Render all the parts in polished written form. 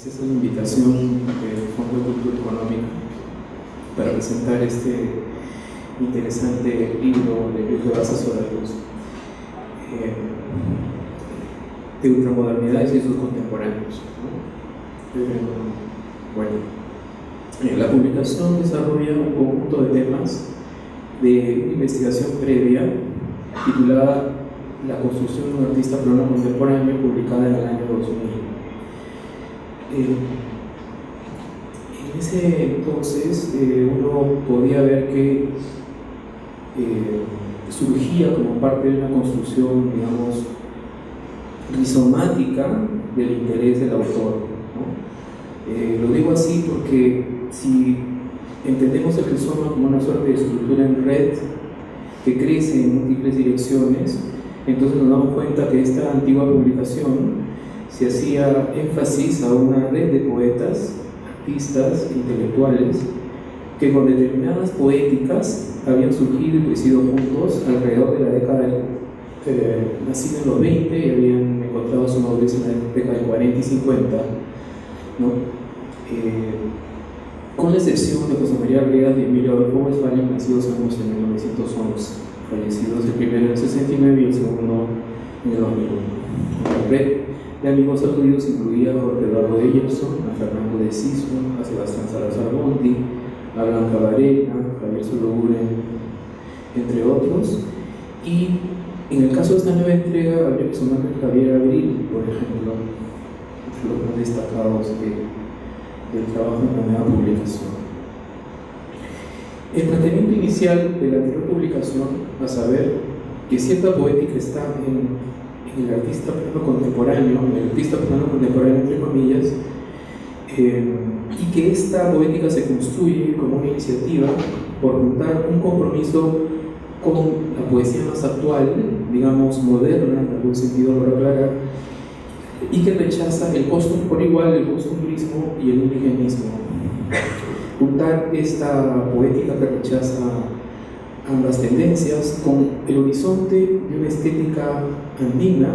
Gracias a la invitación del Fondo de Cultura Económica para presentar este interesante libro de Luis Rabasa sobre de ultramodernidades y sus contemporáneos, ¿no? La publicación desarrolla un conjunto de temas de una investigación previa titulada La construcción de un artista peruano contemporáneo, publicada en el año 2000. En ese entonces uno podía ver que surgía como parte de una construcción, digamos, rizomática del interés del autor, ¿no? Lo digo así porque si entendemos el rizoma como una suerte de estructura en red que crece en múltiples direcciones, entonces nos damos cuenta que esta antigua publicación se hacía énfasis a una red de poetas, artistas, intelectuales, que con determinadas poéticas habían surgido y crecido juntos alrededor de la década nacida en los 20 y habían encontrado su madurez en la década de 40 y 50, ¿no? Con la excepción de José María Rivas y Emilio Adolfo Westphalen, nacidos ambos en 1911, fallecidos el primero en el 69 y el segundo en el 2001. La red de amigos aludidos incluía a Jorge Eduardo Eyerson, a Fernando de Cisno, a Sebastián Salazar Bonti, a Blanca Varela, a Javier Sologuren, entre otros. Y en el caso de esta nueva entrega habría que sumar a Javier Abril, por ejemplo, entre los más destacados del trabajo en la nueva publicación. El planteamiento inicial de la anterior publicación, a saber que cierta poética está en el artista peruano contemporáneo, entre comillas, y que esta poética se construye como una iniciativa por juntar un compromiso con la poesía más actual, digamos moderna, en algún sentido por aclarar, y que rechaza por igual el costumbrismo y el indigenismo. Juntar esta poética que rechaza ambas tendencias con el horizonte de una estética andina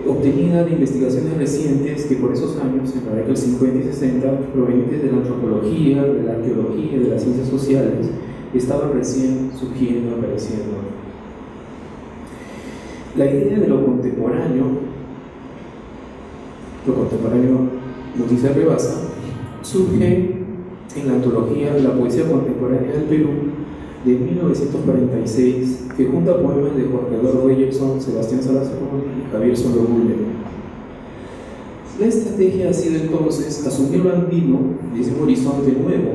obtenida de investigaciones recientes que por esos años, en la década del 50 y 60, provenientes de la antropología, de la arqueología, de las ciencias sociales, estaban recién surgiendo, apareciendo. La idea de lo contemporáneo nos dice Rabasa, surge en la antología La poesía contemporánea del Perú de 1946, que junta poemas de Jorge Eduardo Eyerson, Sebastián Salazar y Javier Sologuren. La estrategia ha sido entonces asumir lo andino desde un horizonte nuevo,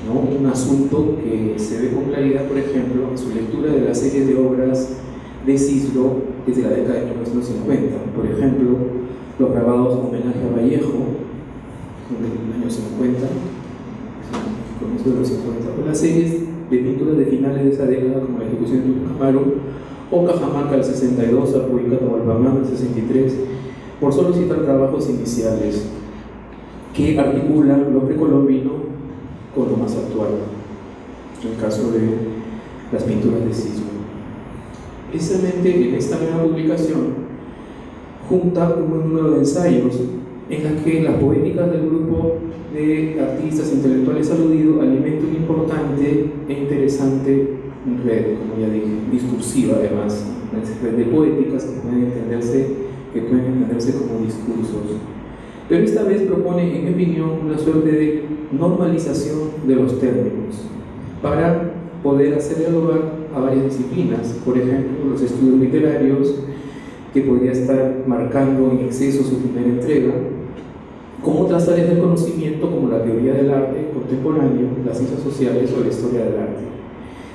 ¿no? Un asunto que se ve con claridad, por ejemplo, en su lectura de la serie de obras de Cislo desde la década de 1950. Por ejemplo, los grabados en homenaje a Vallejo en el año 50, comienzo de los 50, o las series de pinturas de finales de esa década, como la ejecución de Tupac Amaru, o Cajamarca del 62, Apurímac Atahualpa del 63, por solo citar trabajos iniciales que articulan lo precolombino con lo más actual, en el caso de las pinturas de Cislo. Precisamente en esta nueva publicación junta un buen número de ensayos en las que las poéticas del grupo de artistas intelectuales aludido alimentan una importante e interesante red, como ya dije, discursiva además, una red de poéticas que pueden entenderse como discursos. Pero esta vez propone, en mi opinión, una suerte de normalización de los términos para poder hacer dialogar a varias disciplinas, por ejemplo, los estudios literarios, que podría estar marcando en exceso su primera entrega, con otras áreas del conocimiento como la teoría del arte contemporáneo, las ciencias sociales o la historia del arte.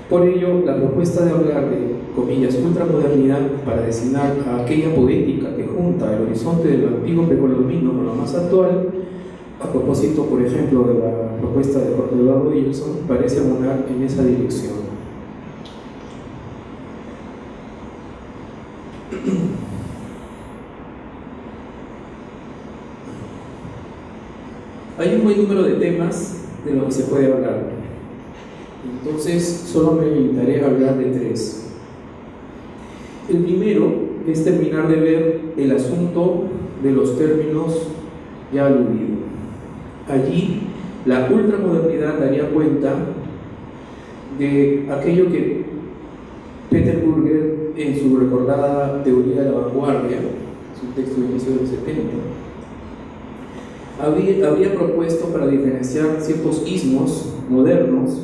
Por ello, la propuesta de hablar de, comillas, ultramodernidad para designar a aquella poética que junta el horizonte de lo antiguo precolombino con lo más actual, a propósito, por ejemplo, de la propuesta de Jorge Eduardo Eyerson, parece abonar en esa dirección. Hay un buen número de temas de los que se puede hablar. Entonces, solo me limitaré a hablar de 3. El primero es terminar de ver el asunto de los términos ya aludido. Allí la ultramodernidad daría cuenta de aquello que Peter Burger, en su recordada teoría de la vanguardia, su texto de inicio de los 70, habría propuesto para diferenciar ciertos ismos modernos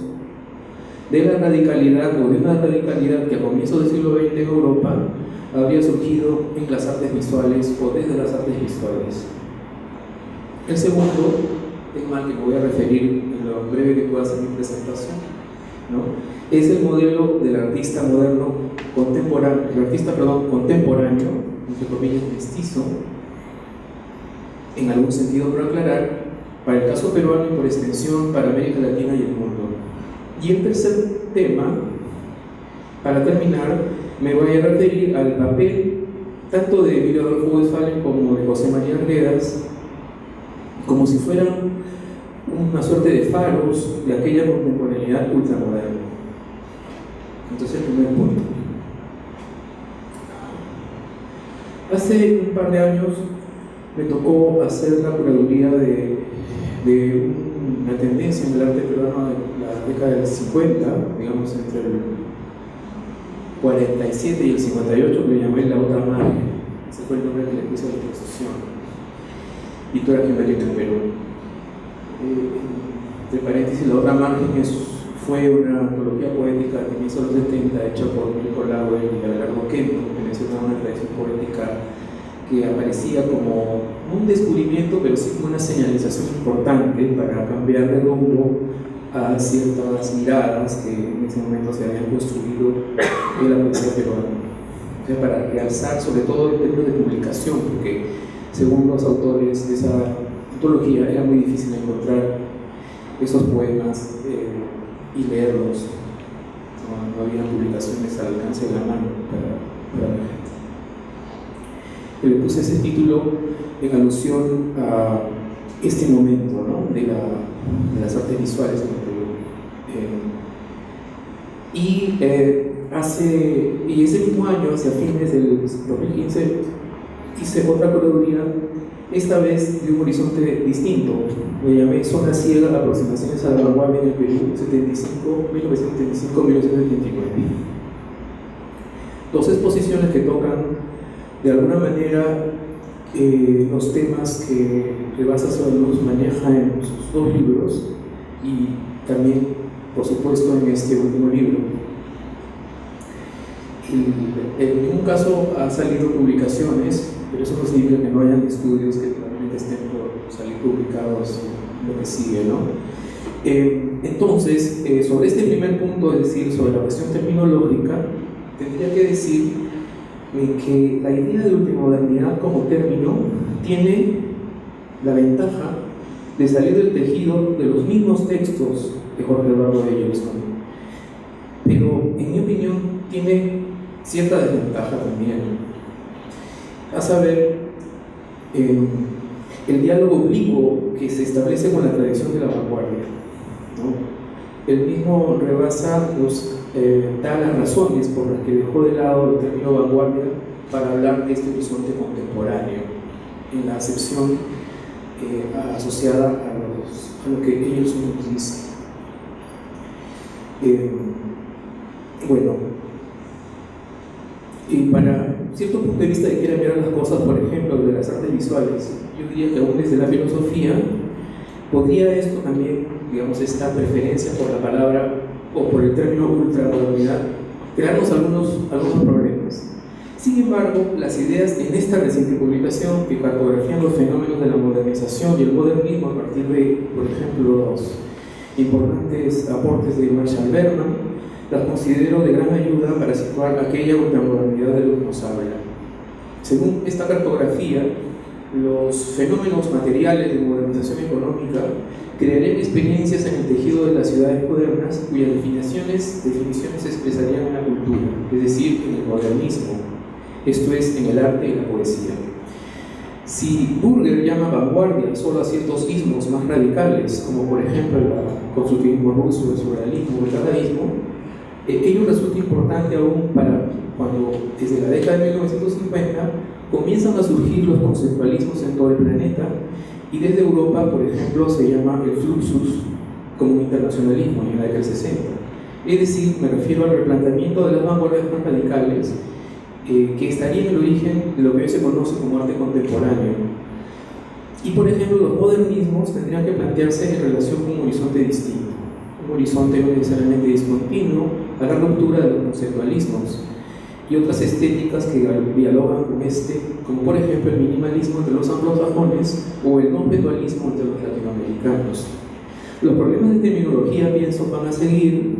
de la radicalidad o de una radicalidad que a comienzos del siglo XX en Europa habría surgido en las artes visuales o desde las artes visuales. El segundo tema al que me voy a referir en lo breve que pueda ser mi presentación, ¿no?, es el modelo del artista moderno contemporáneo, contemporáneo, entre comillas, mestizo, en algún sentido por aclarar, para el caso peruano y por extensión para América Latina y el mundo. Y el tercer tema, para terminar, me voy a referir al papel tanto de Emilio Adolfo Westphalen como de José María Arguedas, como si fueran una suerte de faros de aquella contemporaneidad ultramoderna. Entonces, el primer punto. Hace un par de años me tocó hacer la curaduría de una tendencia en el arte peruano de la década del 50, digamos entre el 47 y el 58, que le llamé La Otra Margen. Ese fue el nombre que le puse a la exposición. Pintura geométrica en Perú. Entre paréntesis, La Otra Margen fue una antología poética que inició en los 70, hecha por Nicolás y Abelardo Quento, que mencionaba una tradición poética que aparecía como un descubrimiento, pero sí como una señalización importante para cambiar de rumbo a ciertas miradas que en ese momento se habían construido en la poesía peruana. O sea, para realzar sobre todo en términos de publicación, porque según los autores de esa antología era muy difícil encontrar esos poemas y leerlos. No había publicaciones al alcance de la mano para la gente. Le puse ese título en alusión a este momento, ¿no?, de las artes visuales en Perú. Y ese mismo año, hacia fines del 2015, hice otra curaduría, esta vez de un horizonte distinto. Le llamé Zona Ciega, aproximaciones a la vanguardia en el Perú, 1975-1979. Dos exposiciones que tocan de alguna manera los temas que Rebasa Solaluz maneja en sus dos libros y también, por supuesto, en este último libro. En ningún caso ha salido publicaciones, pero eso no significa que no hayan estudios que probablemente estén por salir publicados en lo que sigue, ¿no? Entonces, sobre este primer punto, es decir, sobre la cuestión terminológica, tendría que decir que la idea de ultramodernidad como término tiene la ventaja de salir del tejido de los mismos textos de Jorge Eduardo Bellevson, pero en mi opinión tiene cierta desventaja también, a saber, el diálogo oblicuo que se establece con la tradición de la vanguardia, ¿no? El mismo Rebasa nos da las razones por las que dejó de lado el término vanguardia para hablar de este horizonte contemporáneo, en la acepción asociada a lo que ellos nos dicen. Bueno, y para cierto punto de vista que quiera mirar las cosas, por ejemplo, de las artes visuales, yo diría que aún desde la filosofía podría esto también, digamos, esta preferencia por la palabra o por el término ultramodernidad crearnos algunos problemas. Sin embargo, las ideas en esta reciente publicación que cartografían los fenómenos de la modernización y el modernismo a partir de, por ejemplo, los importantes aportes de Marshall Berman, las considero de gran ayuda para situar aquella ultramodernidad de lo que nos habla. Según esta cartografía, los fenómenos materiales de modernización económica crearían experiencias en el tejido de las ciudades modernas cuyas definiciones se expresarían en la cultura, es decir, en el modernismo, esto es, en el arte y la poesía. Si Burger llama vanguardia solo a ciertos ismos más radicales, como por ejemplo el constructivismo ruso, el surrealismo o el dadaísmo, ello resulta importante aún para cuando desde la década de 1950 comienzan a surgir los conceptualismos en todo el planeta Y desde Europa, por ejemplo, se llama el fluxus como un internacionalismo en la década del 60. Es decir, me refiero al replanteamiento de las vanguardias más radicales que estaría en el origen de lo que hoy se conoce como arte contemporáneo. Y por ejemplo, los modernismos tendrían que plantearse en relación con un horizonte distinto, un horizonte no necesariamente discontinuo, a la ruptura de los conceptualismos y otras estéticas que dialogan con este, como por ejemplo el minimalismo entre los anglosajones o el non-vetualismo entre los latinoamericanos. Los problemas de terminología, pienso, van a seguir,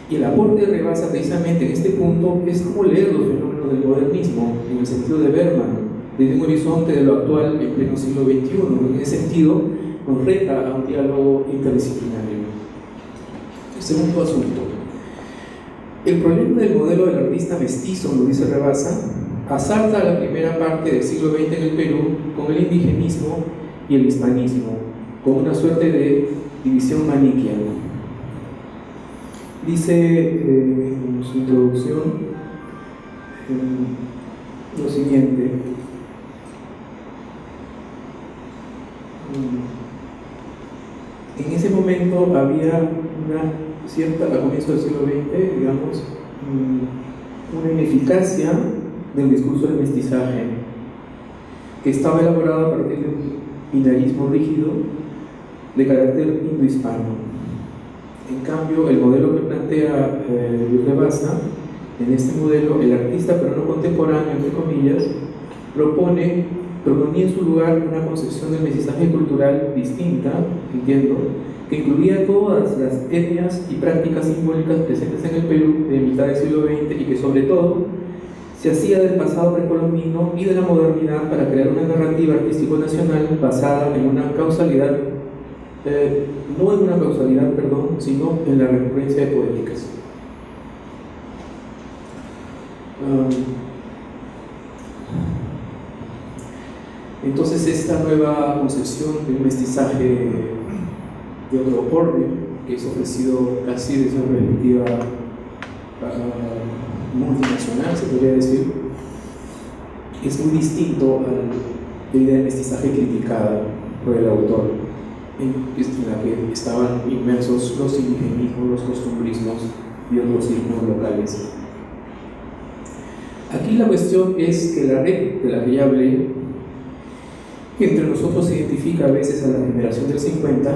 y el aporte de Rebasa precisamente en este punto es cómo leer los fenómenos del modernismo en el sentido de Bergman, desde un horizonte de lo actual en pleno siglo XXI. En ese sentido, nos reta a un diálogo interdisciplinario. El segundo asunto. El problema del modelo del artista mestizo, nos dice Rebasa, asalta a la primera parte del siglo XX en el Perú con el indigenismo y el hispanismo, con una suerte de división maniquea. Dice en su introducción lo siguiente. En ese momento había una cierta, a comienzos del siglo XX, digamos, una ineficacia del discurso del mestizaje, que estaba elaborado a partir de un binarismo rígido de carácter indohispano. En cambio, el modelo que plantea Rebasa, en este modelo, el artista pero no contemporáneo, entre comillas, proponía en su lugar una concepción del mestizaje cultural distinta, entiendo, que incluía todas las etnias y prácticas simbólicas presentes en el Perú de mitad del siglo XX y que sobre todo se hacía del pasado precolombino y de la modernidad para crear una narrativa artístico nacional basada en una causalidad, no en una causalidad, perdón, sino en la recurrencia de poéticas. Entonces esta nueva concepción de un mestizaje de otro orden, que es ofrecido casi desde una perspectiva multinacional, se podría decir, es muy distinto a la idea de mestizaje criticada por el autor, en la que estaban inmersos los indigenismos, los costumbrismos y otros signos locales. Aquí la cuestión es que la red de la que ya hablé, que entre nosotros se identifica a veces a la generación del 50,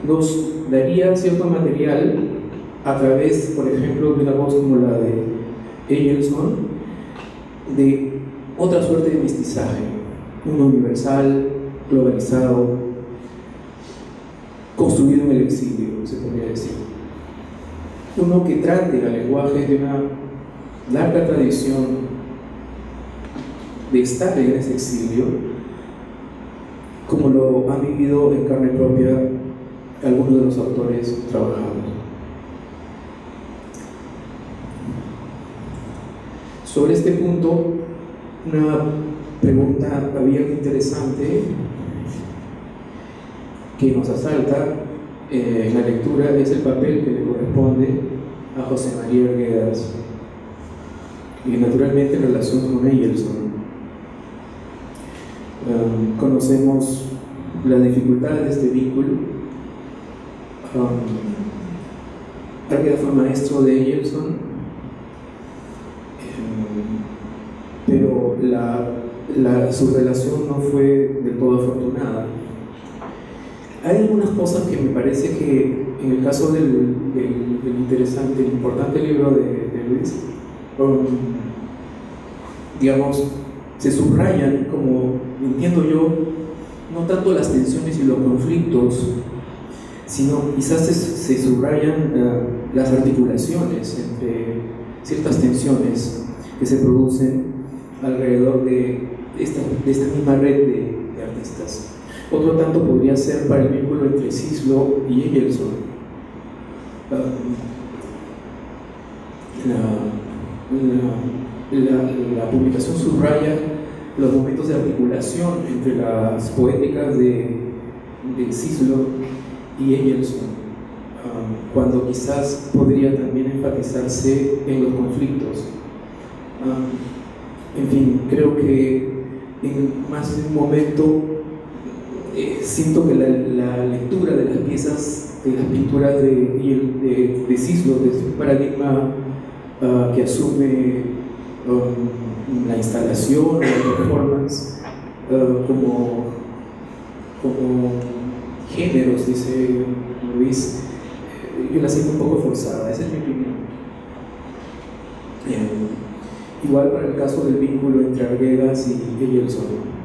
nos daría cierto material a través, por ejemplo, de una voz como la de Eyelson, de otra suerte de mestizaje, uno universal, globalizado, construido en el exilio, se podría decir. Uno que trate al lenguaje de una larga tradición de estar en ese exilio, como lo han vivido en carne propia algunos de los autores trabajando. Sobre este punto, una pregunta abierta interesante que nos asalta en la lectura es el papel que le corresponde a José María Arguedas, y naturalmente en relación con Eyelson. Conocemos las dificultades de este vínculo. Arguedas fue maestro de Eyelson, pero su relación no fue del todo afortunada. Hay algunas cosas que me parece que en el caso del interesante, el importante libro de Luis, digamos, se subrayan, como entiendo yo, no tanto las tensiones y los conflictos, sino quizás se subrayan las articulaciones entre ciertas tensiones que se producen alrededor de esta misma red de artistas. Otro tanto podría ser para el vínculo entre Sislo y Eyelson. La publicación subraya los momentos de articulación entre las poéticas de Sislo y Eyelson, cuando quizás podría también enfatizarse en los conflictos. En fin, creo que en más de un momento siento que la lectura de las piezas, de las pinturas de Cislo, desde un paradigma que asume la instalación, la performance, como géneros, dice Luis, yo la siento un poco forzada, esa es mi opinión. Igual para el caso del vínculo entre Arguedas y Eyelson.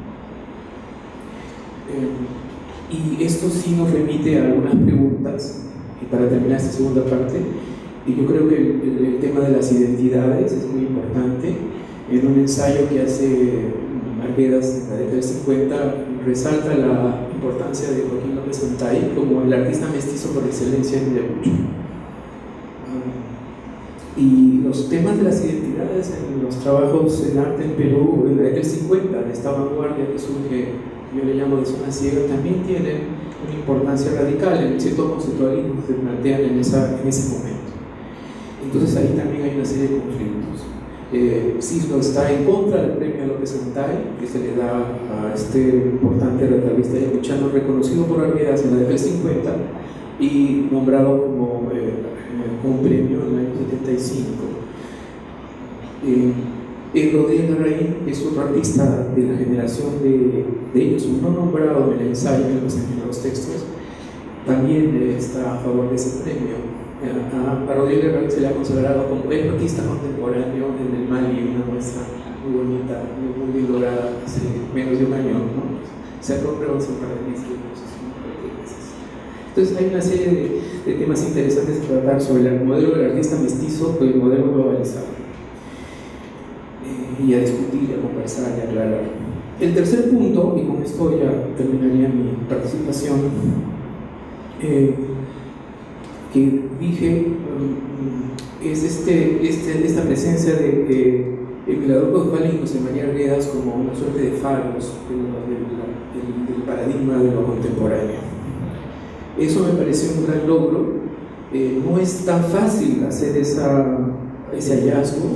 Y esto sí nos remite a algunas preguntas, y para terminar esta segunda parte, y yo creo que el tema de las identidades es muy importante. En un ensayo que hace Arguedas en la década del 50 resalta la importancia de Joaquín López Santay como el artista mestizo por excelencia en Ayacucho. Y los temas de las identidades en los trabajos en arte en Perú en la década del 50, de esta vanguardia que surge, yo le llamo de zona ciega, también tienen una importancia radical en ciertos conceptualismos que se plantean en ese momento. Entonces ahí también hay una serie de conflictos. Cislo está en contra del premio López Santay, que se le da a este importante retratista ayacuchano reconocido por Arguedas en la década del 50 y nombrado como un premio en el año 75. Rodríguez Larraín es otro artista de la generación de ellos, no nombrado en el ensayo, en los textos, también está a favor de ese premio. A Rodríguez Larraín se le ha consagrado como el artista contemporáneo en el Mali, una muestra muy bonita, muy bien lograda hace menos de un año, ¿no? Se ha comprado hace un par de meses. Entonces hay una serie de temas interesantes que tratar sobre el modelo del artista mestizo y el modelo globalizado, y a discutir, a conversar y a aclarar. El tercer punto, y con esto ya terminaría mi participación, que dije, es esta presencia de Mirador Cosval y José María Arguedas como una suerte de faros del paradigma de lo contemporáneo. Eso me pareció un gran logro. No es tan fácil hacer ese hallazgo.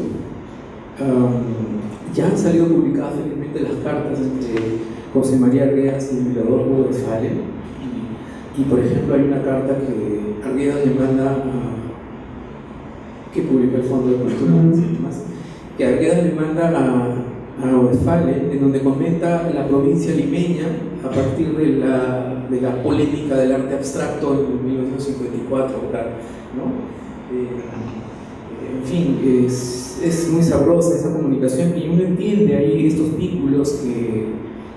Ya han salido publicadas felizmente las cartas entre José María Arguedas y Mirador Westphalen. Y por ejemplo, hay una carta que Arguedas le manda que publica el Fondo de Cultura, que Arguedas le manda a Westphalen, en donde comenta la provincia limeña a partir de la polémica del arte abstracto en 1954, ¿no? En fin, es muy sabrosa esa comunicación y uno entiende ahí estos vínculos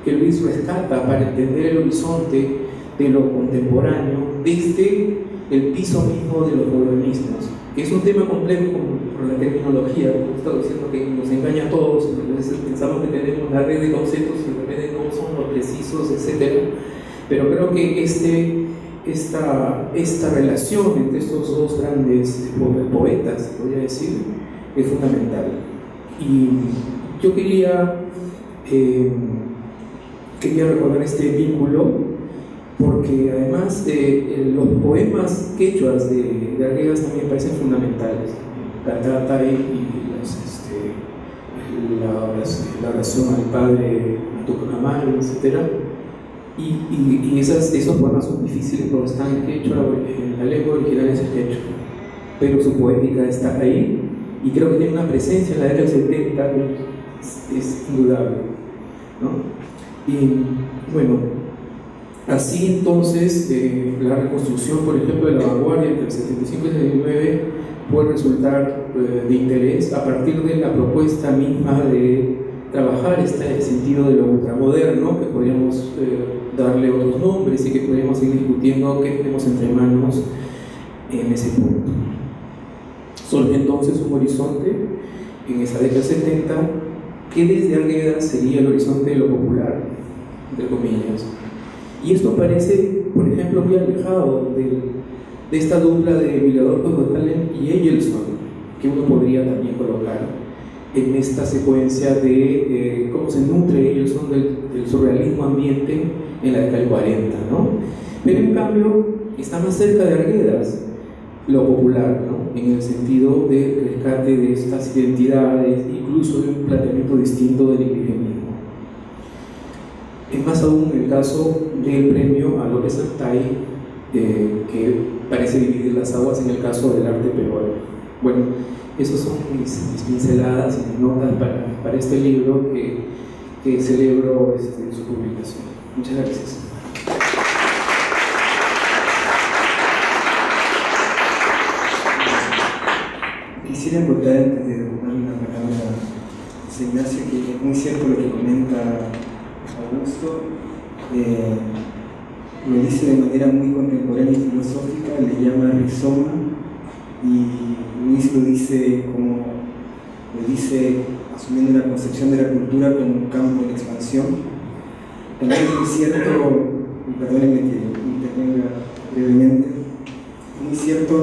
que Luis rescata para entender el horizonte de lo contemporáneo desde el piso mismo de los modernismos, que es un tema complejo por la terminología, como he estado diciendo, que nos engaña a todos. Entonces pensamos que tenemos una red de conceptos y de repente no son los precisos, etc. Pero creo que esta relación entre estos dos grandes poetas, podría decir, es fundamental. Y yo quería recordar este vínculo porque además los poemas quechuas de Arguedas también me parecen fundamentales. Catatay y la oración al Padre Tucumán, etc. Y esos poemas son difíciles porque están en quechua, en la lengua original es el quechua, pero su poética está ahí y creo que tiene una presencia en la década del 70 que es indudable, ¿no? Y bueno, así entonces la reconstrucción, por ejemplo, de la vanguardia entre el 75 y el 79 puede resultar de interés a partir de la propuesta misma de trabajar este sentido de lo ultramoderno, que podríamos darle otros nombres y que podríamos ir discutiendo qué tenemos entre manos en ese punto. Surge entonces un horizonte en esa década 70 que desde Arguedas sería el horizonte de lo popular, entre comillas. Y esto parece, por ejemplo, muy alejado de esta dupla de Mirador Westphalen y Eyelson, que uno podría también colocar en esta secuencia de cómo se nutre Eyelson del surrealismo ambiente en la década del 40, ¿no? Pero en cambio está más cerca de Arguedas lo popular, ¿no? En el sentido del rescate de estas identidades, incluso de un planteamiento distinto del indigenismo. Es más aún el caso del premio a López Antay, que parece dividir las aguas en el caso del arte peruano. Bueno, esas son mis pinceladas y mis notas para este libro que celebro su publicación. Muchas gracias. Quisiera acotar antes de darle la palabra a José Ignacio que es muy cierto lo que comenta Augusto. Lo dice de manera muy contemporánea y filosófica, le llama rizoma, y Luis lo dice asumiendo una concepción de la cultura como un campo en expansión. También es muy cierto, y perdónenme que intervenga brevemente, muy cierto,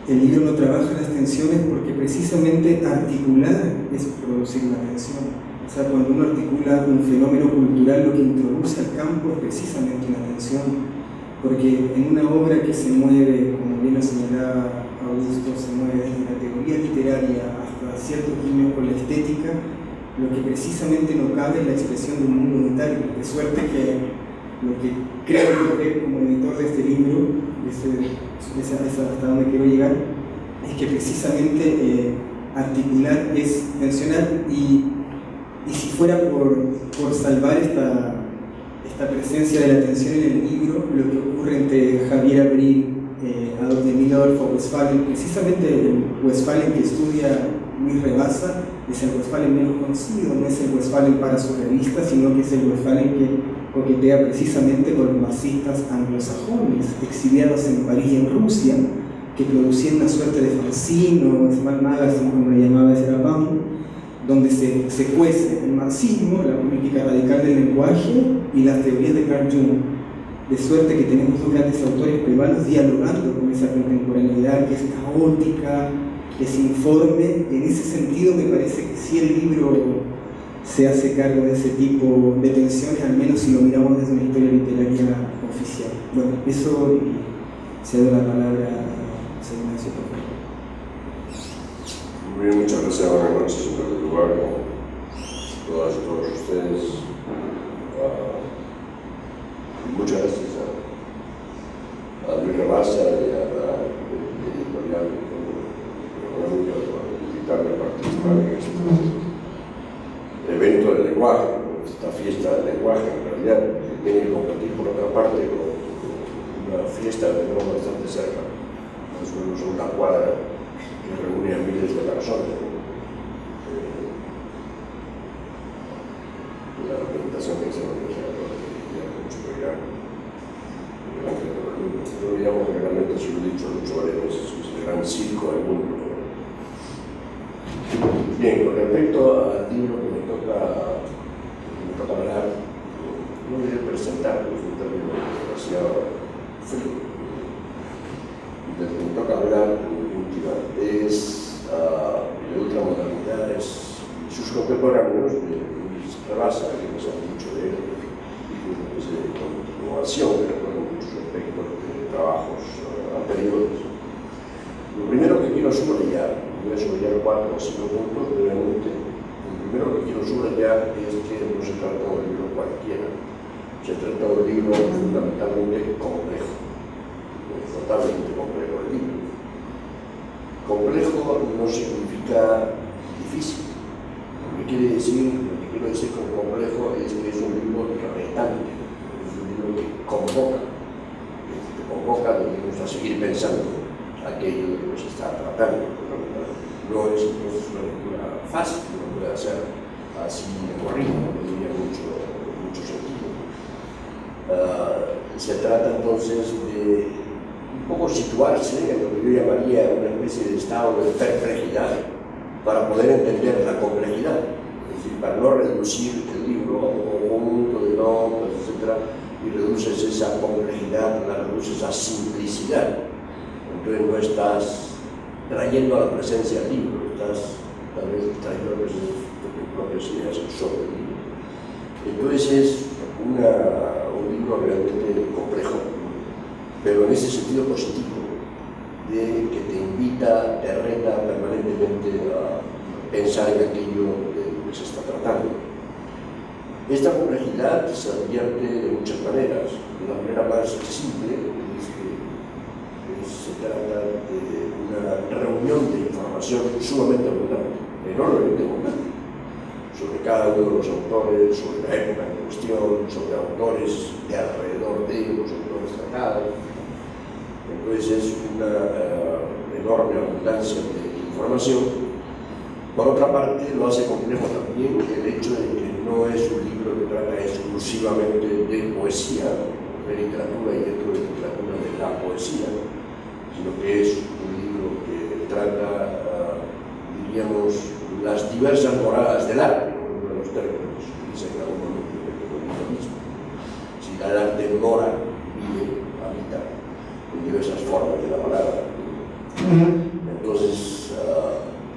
el libro no trabaja las tensiones porque precisamente articular es producir una tensión. O sea, cuando uno articula un fenómeno cultural, lo que introduce al campo es precisamente una tensión. Porque en una obra que se mueve, como bien lo señalaba Augusto, se mueve desde la teoría literaria hasta ciertos guiños con la estética, lo que precisamente no cabe es la expresión de un mundo unitario. De suerte que lo que creo que como editor de este libro, hasta donde quiero llegar, es que precisamente articular es tensionar, y si fuera por salvar esta presencia de la tensión en el libro, lo que ocurre entre Javier Abril y Emil Adolfo Westphalen, precisamente el Westphalen que estudia Luis Rebasa es el Westphalen menos conocido, no es el Westphalen para su revista, sino que es el Westphalen que coquetea precisamente con los marxistas anglosajones, exiliados en París y en Rusia, que producían una suerte de fanzine o smart magazine, como le llamaba Serapam, donde se cuece el marxismo, la política radical del lenguaje y las teorías de Carl Jung. De suerte que tenemos dos grandes autores peruanos dialogando con esa contemporaneidad que es caótica, que es informe. En ese sentido me parece que si el libro se hace cargo de ese tipo de tensiones, al menos si lo miramos desde una historia literaria oficial. Bueno, eso, y cedo la palabra a José Ignacio, por favor. Muy bien, muchas gracias. Buenas noches, en primer lugar, con todas y todos ustedes. Muchas gracias a Luis Rebasa y a la editorial económica por invitarme a participar en este evento del lenguaje, esta fiesta del lenguaje, en realidad, que tiene que competir por otra parte con una fiesta que tenemos bastante cerca, más o menos a una cuadra, que reúne a miles de personas. La presentación que hizo la Universidad de mucho programa. Yo llamo generalmente, se lo he dicho varias veces, es el gran circo del mundo. Bien, con respecto al libro que me toca hablar, no voy a presentar, porque es un término demasiado frío. Del que me toca hablar en última es de ultramodernidades y sus contemporáneos de Luis Rebasa, que nos han dicho de él, y una especie de continuación, pero con muchos aspectos de trabajos anteriores. Lo primero que quiero subrayar, voy a subrayar 4 o 5 puntos brevemente. Lo primero que quiero subrayar es que no se trata de un libro cualquiera, se trata de un libro fundamentalmente complejo, totalmente complejo el libro. Complejo no significa difícil. Lo que quiero decir con complejo es que es un libro retante, es un libro que convoca, digamos, a seguir pensando aquello de lo que se está tratando. No es entonces una lectura fácil, no puede hacer así de corrido, no tendría mucho sentido. Se trata entonces de un poco situarse en lo que yo llamaría una especie de estado de perplejidad para poder entender la complejidad, es decir, para no reducir el libro a un conjunto de notas, etc., y reduces esa complejidad, la reduces a simplicidad. Entonces no estás trayendo a la presencia del libro, estás tal vez trayendo a la presencia de tus propias ideas sobre el libro. Entonces es un libro realmente complejo, pero en ese sentido positivo, de que te invita, te reta permanentemente a pensar en aquello de lo que se está tratando. Esta complejidad se advierte de muchas maneras. De la manera más simple es que se trata de una reunión de información sumamente abundante, enormemente abundante, sobre cada uno de los autores, sobre la época en cuestión, sobre autores de alrededor de los autores tratados. Entonces es una enorme abundancia de información. Por otra parte, lo hace complejo también el hecho de que no es un libro que trata exclusivamente de poesía, de literatura y dentro de literatura de la poesía, sino que es un libro que trata, diríamos, las diversas moradas del arte, uno de los términos que dice en algún momento el mismo. Si el arte mora, vive, habita, en diversas formas de la palabra. Entonces,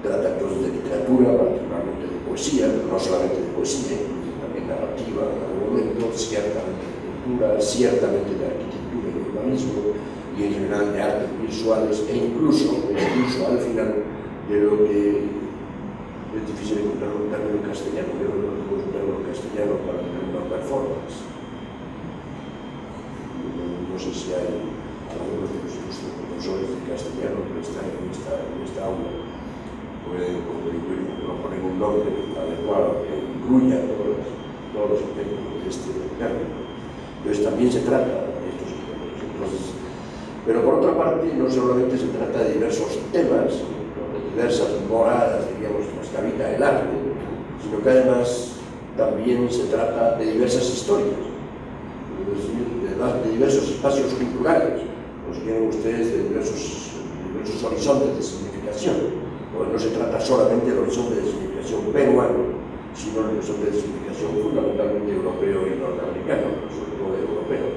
trata entonces de literatura, particularmente de poesía, pero no solamente de poesía, también narrativa en algún momento, ciertamente de pintura, ciertamente de arquitectura y de urbanismo, y en general de artes visuales, e incluso al final de lo que es difícil encontrar un término castellano, pero no tenemos un término castellano para tener una performance. No sé si hay algunos de los profesores de castellano que están en esta aula. Pueden proponer un nombre adecuado que incluya todos los aspectos de este término. Entonces también se trata de estos aspectos. Entonces, pero por otra parte, no solamente se trata de diversos temas, de diversas moradas, diríamos, en las que habita el arte, sino que además también se trata de diversas historias, es decir, de diversos espacios culturales, los quieren ustedes de diversos horizontes de significación. No se trata solamente del horizonte de significación peruano, sino del horizonte de significación fundamentalmente europeo y norteamericano, sobre todo europeo.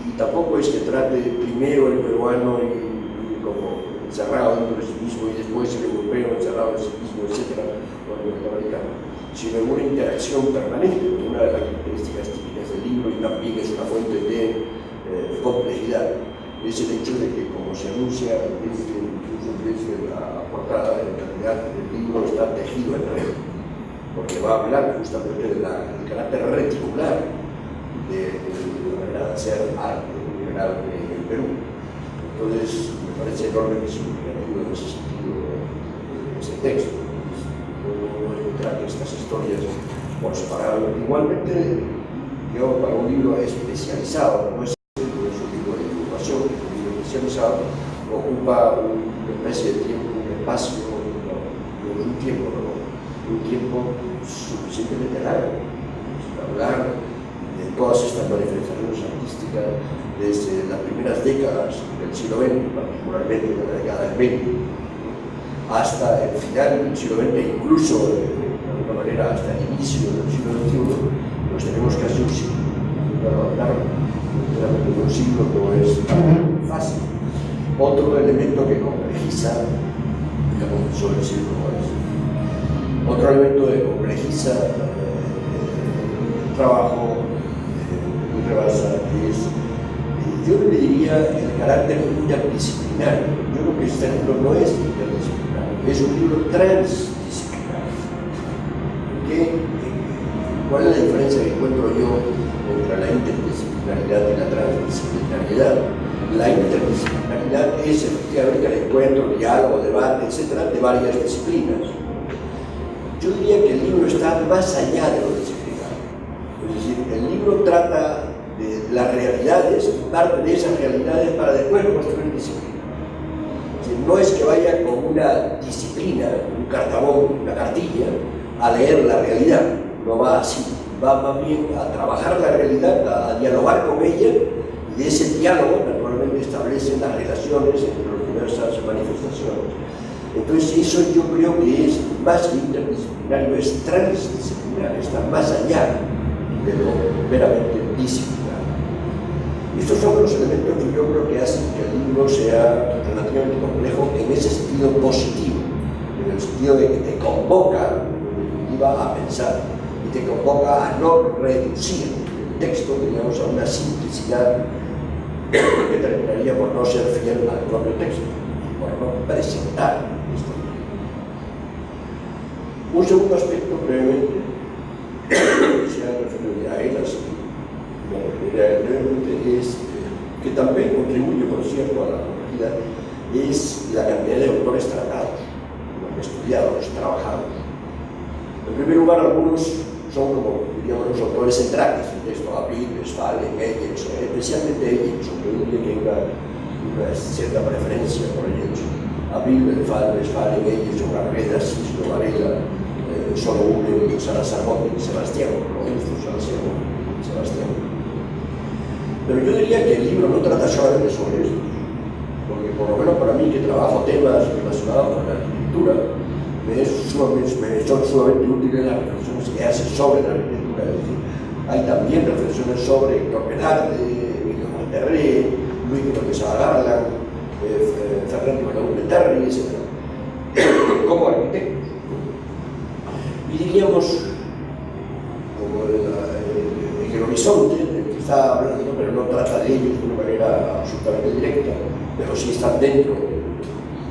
Y tampoco es que trate primero el peruano y como encerrado dentro de sí mismo y después el europeo encerrado en sí mismo, etc., o el norteamericano, sino en una interacción permanente. Una de las características típicas del libro, y también es una fuente de complejidad, es el hecho de que, como se anuncia incluso desde la portada, en realidad el libro está tejido en red, porque va a hablar justamente del carácter reticular de la manera de hacer arte en general en el Perú. Entonces, me parece enormemente significativo en ese sentido ese texto. No encontrar estas historias por separado. Igualmente, yo para un libro especializado, no es un libro de divulgación, un libro especializado, ocupa una especie de tiempo, un espacio, un tiempo suficientemente largo, para hablar de todas estas manifestaciones artísticas desde las primeras décadas del siglo XX, particularmente de la década del 20, hasta el final del siglo XX, incluso de alguna manera hasta el inicio del siglo XXI, pues tenemos casi un siglo. Claro, un siglo no es fácil. Otro elemento que complejiza, digamos, suele decir como es, otro elemento que complejiza el trabajo de Rabasa es, yo le diría, el carácter interdisciplinario. Yo creo que este libro no es interdisciplinario, es un libro transdisciplinario. ¿Cuál es la diferencia que encuentro yo entre la interdisciplinaridad y la transdisciplinariedad? La interdisciplinaridad es efectivamente el encuentro, el diálogo, debate, etcétera, de varias disciplinas. Yo diría que el libro está más allá de lo disciplinario. Es decir, el libro trata de las realidades y parte de esas realidades para después construir disciplina. Es decir, no es que vaya con una disciplina, un cartabón, una cartilla, a leer la realidad, no va así, va más bien a trabajar la realidad, a dialogar con ella, y de ese diálogo naturalmente establecen las relaciones entre las diversas manifestaciones. Entonces eso yo creo que es más que interdisciplinario, es transdisciplinario, está más allá de lo meramente disciplinario. Estos son los elementos que yo creo que hacen que el libro sea relativamente complejo en ese sentido positivo, en el sentido de que te convoca a pensar y te convoca a no reducir el texto, digamos, a una simplicidad que terminaría por no ser fiel al propio texto, por no presentar esto. Un segundo aspecto brevemente se ha referido a elas, es que también contribuye, por cierto, a la complejidad, es la cantidad de autores tratados, estudiados, trabajados. En primer lugar, algunos son, como diríamos, los autores centrales del texto: Abril, Westphal, Engels, especialmente Engels, aunque yo diría que hay una cierta preferencia por ellos. Abril, Westphal, Engels, son Arguedas, sino Varela, solo uno, Salazar Botti y Sebastián, por lo menos Sebastián. Pero yo diría que el libro no trata solamente sobre esto, porque por lo menos para mí, que trabajo temas relacionados con la arquitectura, son sumamente útiles las reflexiones que hace sobre la arquitectura. Es decir, hay también reflexiones sobre Héctor Velarde, Emilio Monterrey, Luis López Garland, Fernando Raúl de Terry, etc. Como arquitectos. Y diríamos, como en el horizonte, del que está hablando, pero no trata de ellos de una manera absolutamente directa, pero sí están dentro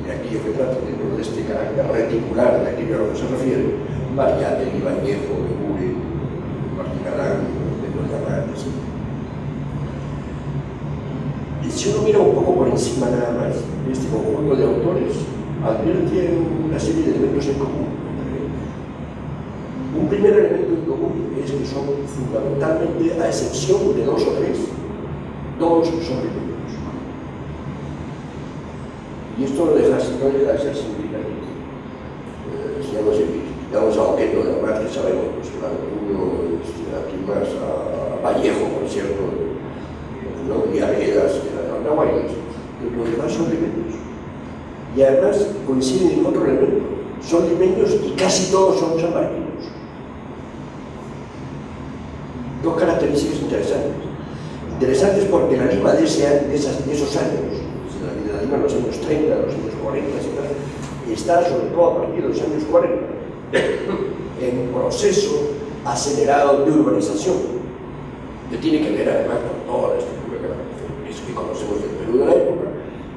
de aquello que trata, dentro de este carácter reticular de aquello a lo que se refiere: Mariátegui, Vallejo, Egure, Martín Galán, Pedro Hernández. Y si uno mira un poco por encima nada más de este conjunto de autores, advierte una serie de elementos en común. Un primer elemento en común es que son fundamentalmente, a excepción de dos o tres, todos son libros. Y esto no deja de ser significativo. Si damos a Oquendo, además que sabemos, pues, uno, aquí más a Vallejo, por cierto, ¿no? Y a Arguedas, y a Guayas, pero los demás son limeños. Y además coinciden en otro elemento: son limeños y casi todos son sanmarquinos. Dos características interesantes porque la Lima de esos años, la Lima de los años 30, los años 40, etc., está sobre todo a partir de los años 40 en un proceso acelerado de urbanización, que tiene que ver además con toda la estructura que conocemos del Perú de la época,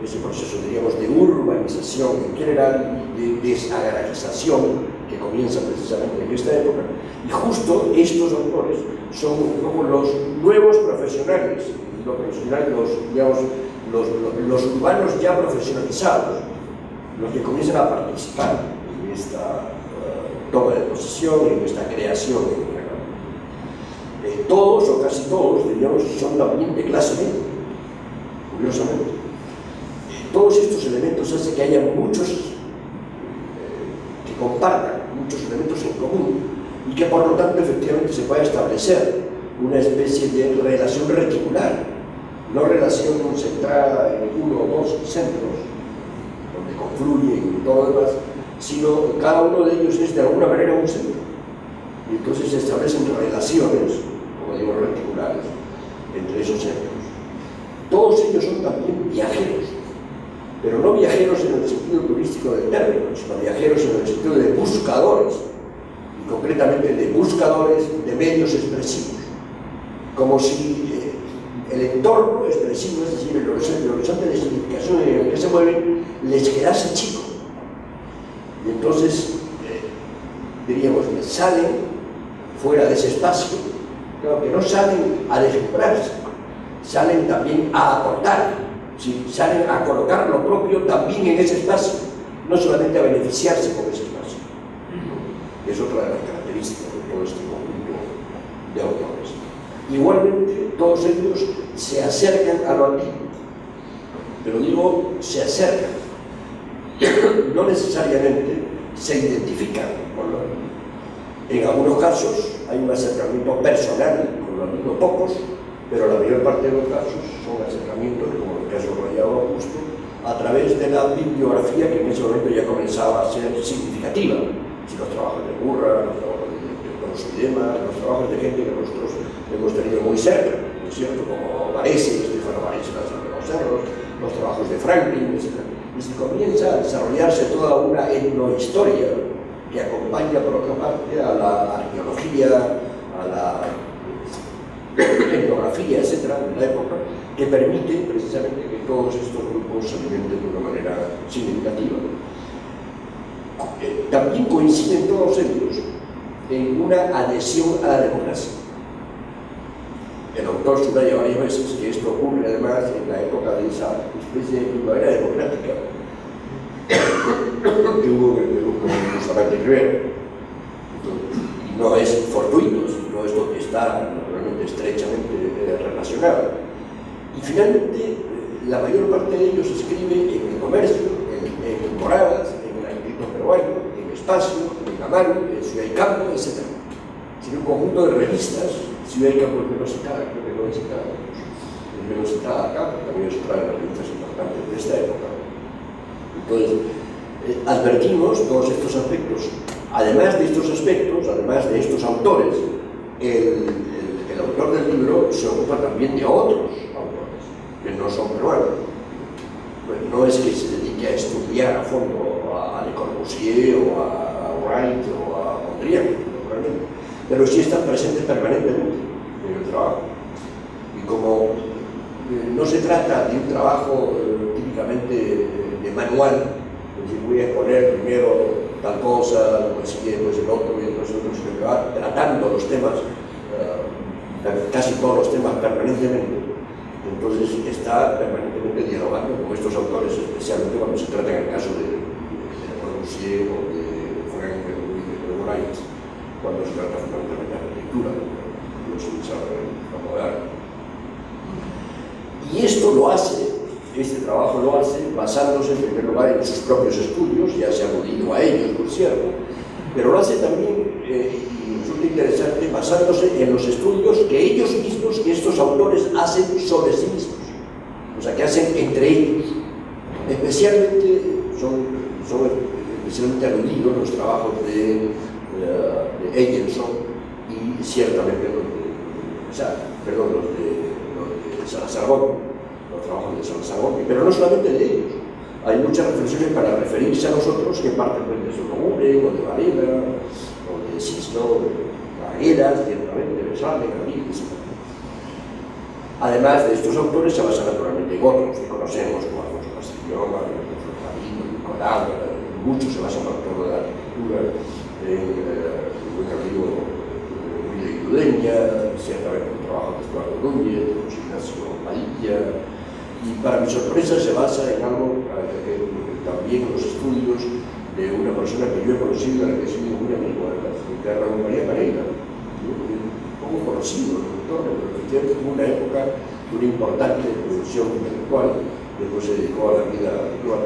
ese proceso, diríamos, de urbanización en general y de desagrarización que comienza precisamente en esta época. Y justo estos autores son como los nuevos profesionales, los urbanos ya profesionalizados, los que comienzan a participar en esta toma de posesión, en esta creación en general. Todos o casi todos, diríamos, son también de clase media, curiosamente. Todos estos elementos hacen que haya muchos que compartan muchos elementos en común, y que por lo tanto efectivamente se pueda establecer una especie de relación reticular, no relación centrada en uno o dos centros donde confluyen y todo lo demás, sino cada uno de ellos es de alguna manera un centro, y entonces se establecen relaciones, como digo, reticulares entre esos centros. Todos ellos son también viajeros, pero no viajeros en el sentido turístico del término, sino viajeros en el sentido de buscadores, y concretamente de buscadores de medios expresivos, como si el entorno expresivo, es decir, el horizonte de significación en el que se mueven, les quedase chico. Y entonces, diríamos, salen fuera de ese espacio, pero que no salen a deslumbrarse, salen también a aportar, ¿sí? Salen a colocar lo propio también en ese espacio, no solamente a beneficiarse con ese espacio. Es otra de las características de todo este conjunto de autores. Igualmente, todos ellos se acercan a lo antiguo, pero digo, se acercan, no necesariamente se identifican con lo antiguo. En algunos casos hay un acercamiento personal con lo antiguo, pocos, pero la mayor parte de los casos son acercamientos, como el caso de Rayado Augusto, a través de la bibliografía que en ese momento ya comenzaba a ser significativa. Si los trabajos de Burra, los trabajos de Alonso y demás, los trabajos de gente que nosotros hemos tenido muy cerca, ¿no es cierto?, como Varese, Estefano Varese, los cerros, los trabajos de Franklin, etc. Y se comienza a desarrollarse toda una etnohistoria que acompaña, por otra parte, a la arqueología, a la etnografía, etc., de la época, que permite precisamente que todos estos grupos se alimenten de una manera significativa. También coinciden todos ellos en una adhesión a la democracia. El autor subraya varias veces que esto ocurre además en la época de esa especie de primavera democrática que hubo en el Perú con Bustamante Rivera. Y no es fortuito, sino esto que está naturalmente estrechamente relacionado. Y finalmente, la mayor parte de ellos se escribe en El Comercio, en Moradas, en El Escrito Peruano, en Espacio, en La Mano, en Ciudad y Campo, etc. Sino un conjunto de revistas. Ciudad y Campo es menos citada, creo que no es citada. Es menos citada acá, pero también es otra de las revistas importantes de esta época. Entonces, advertimos todos estos aspectos. Además de estos aspectos, además de estos autores, el autor del libro se ocupa también de otros autores, que no son peruanos. Pues no es que se dedique a estudiar a fondo a Le Corbusier o a Wright o a Mondrian, naturalmente, pero sí están presentes permanentemente en el trabajo. Y como no se trata de un trabajo típicamente de manual, es decir, voy a exponer primero tal cosa, después sigue, después el otro y después el otro, sino que va tratando los temas, casi todos los temas permanentemente. Entonces está permanentemente dialogando con estos autores, especialmente cuando se trata en el caso de Le Corbusier o de Frank Louis de Wright, cuando se trata fundamentalmente de arquitectura, los ensayos modernos. Y esto lo hace, este trabajo lo hace basándose en primer lugar en sus propios estudios, ya se ha aludido a ellos, por cierto, pero lo hace también, y resulta interesante, basándose en los estudios que ellos mismos, que estos autores hacen sobre sí mismos, o sea, que hacen entre ellos. Especialmente son especialmente aludidos los trabajos de Eggenson y ciertamente los de Salazar Gorki, los trabajos de Salazar Gorki, pero no solamente de ellos. Hay muchas reflexiones para referirse a nosotros que parten de Solomure, o de Varela, o de Cisno, de Agueras, ciertamente, de Sale, Gabriel, etc. Además de estos autores se basan naturalmente en otros que conocemos, como Alfonso Castellón, Alberto Florentino, Nicolás, muchos se basan en todo de la arquitectura, en un amigo muy de Irudeña, ciertamente un trabajo de Eduardo Núñez, de José Ignacio Padilla, y para mi sorpresa se basa en algo también en los estudios de una persona que yo he conocido, a la que he sido muy amigo, de Raúl María Pereira, poco conocido, pero efectivamente tuvo una época de una importante producción intelectual, después se dedicó a la vida habitual.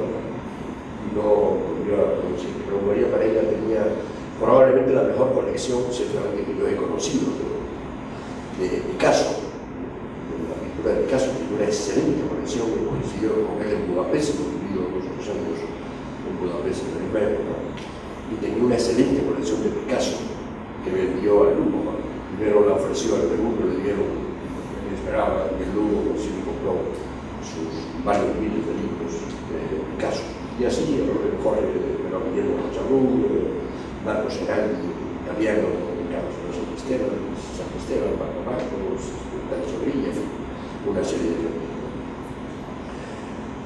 No podría decir que Raúl María Pereira tenía probablemente la mejor colección, ciertamente, que yo he conocido de Picasso. La pintura de Picasso tiene una excelente colección que coincidió con él en Budapest, he vivido 2 años en Budapest en la misma época, y tenía una excelente colección de Picasso que vendió al Lugo. Primero la ofreció al Perú, pero le dieron lo que esperaba, y el Lugo sí le compró sus varios miles de libros de Picasso. Y así, Jorge Pero Guillermo Chabú, Marcos Enaldi, italiano, Carlos San Esteban, Marco Marcos, Dani Sobrilla, en fin, una serie de libros.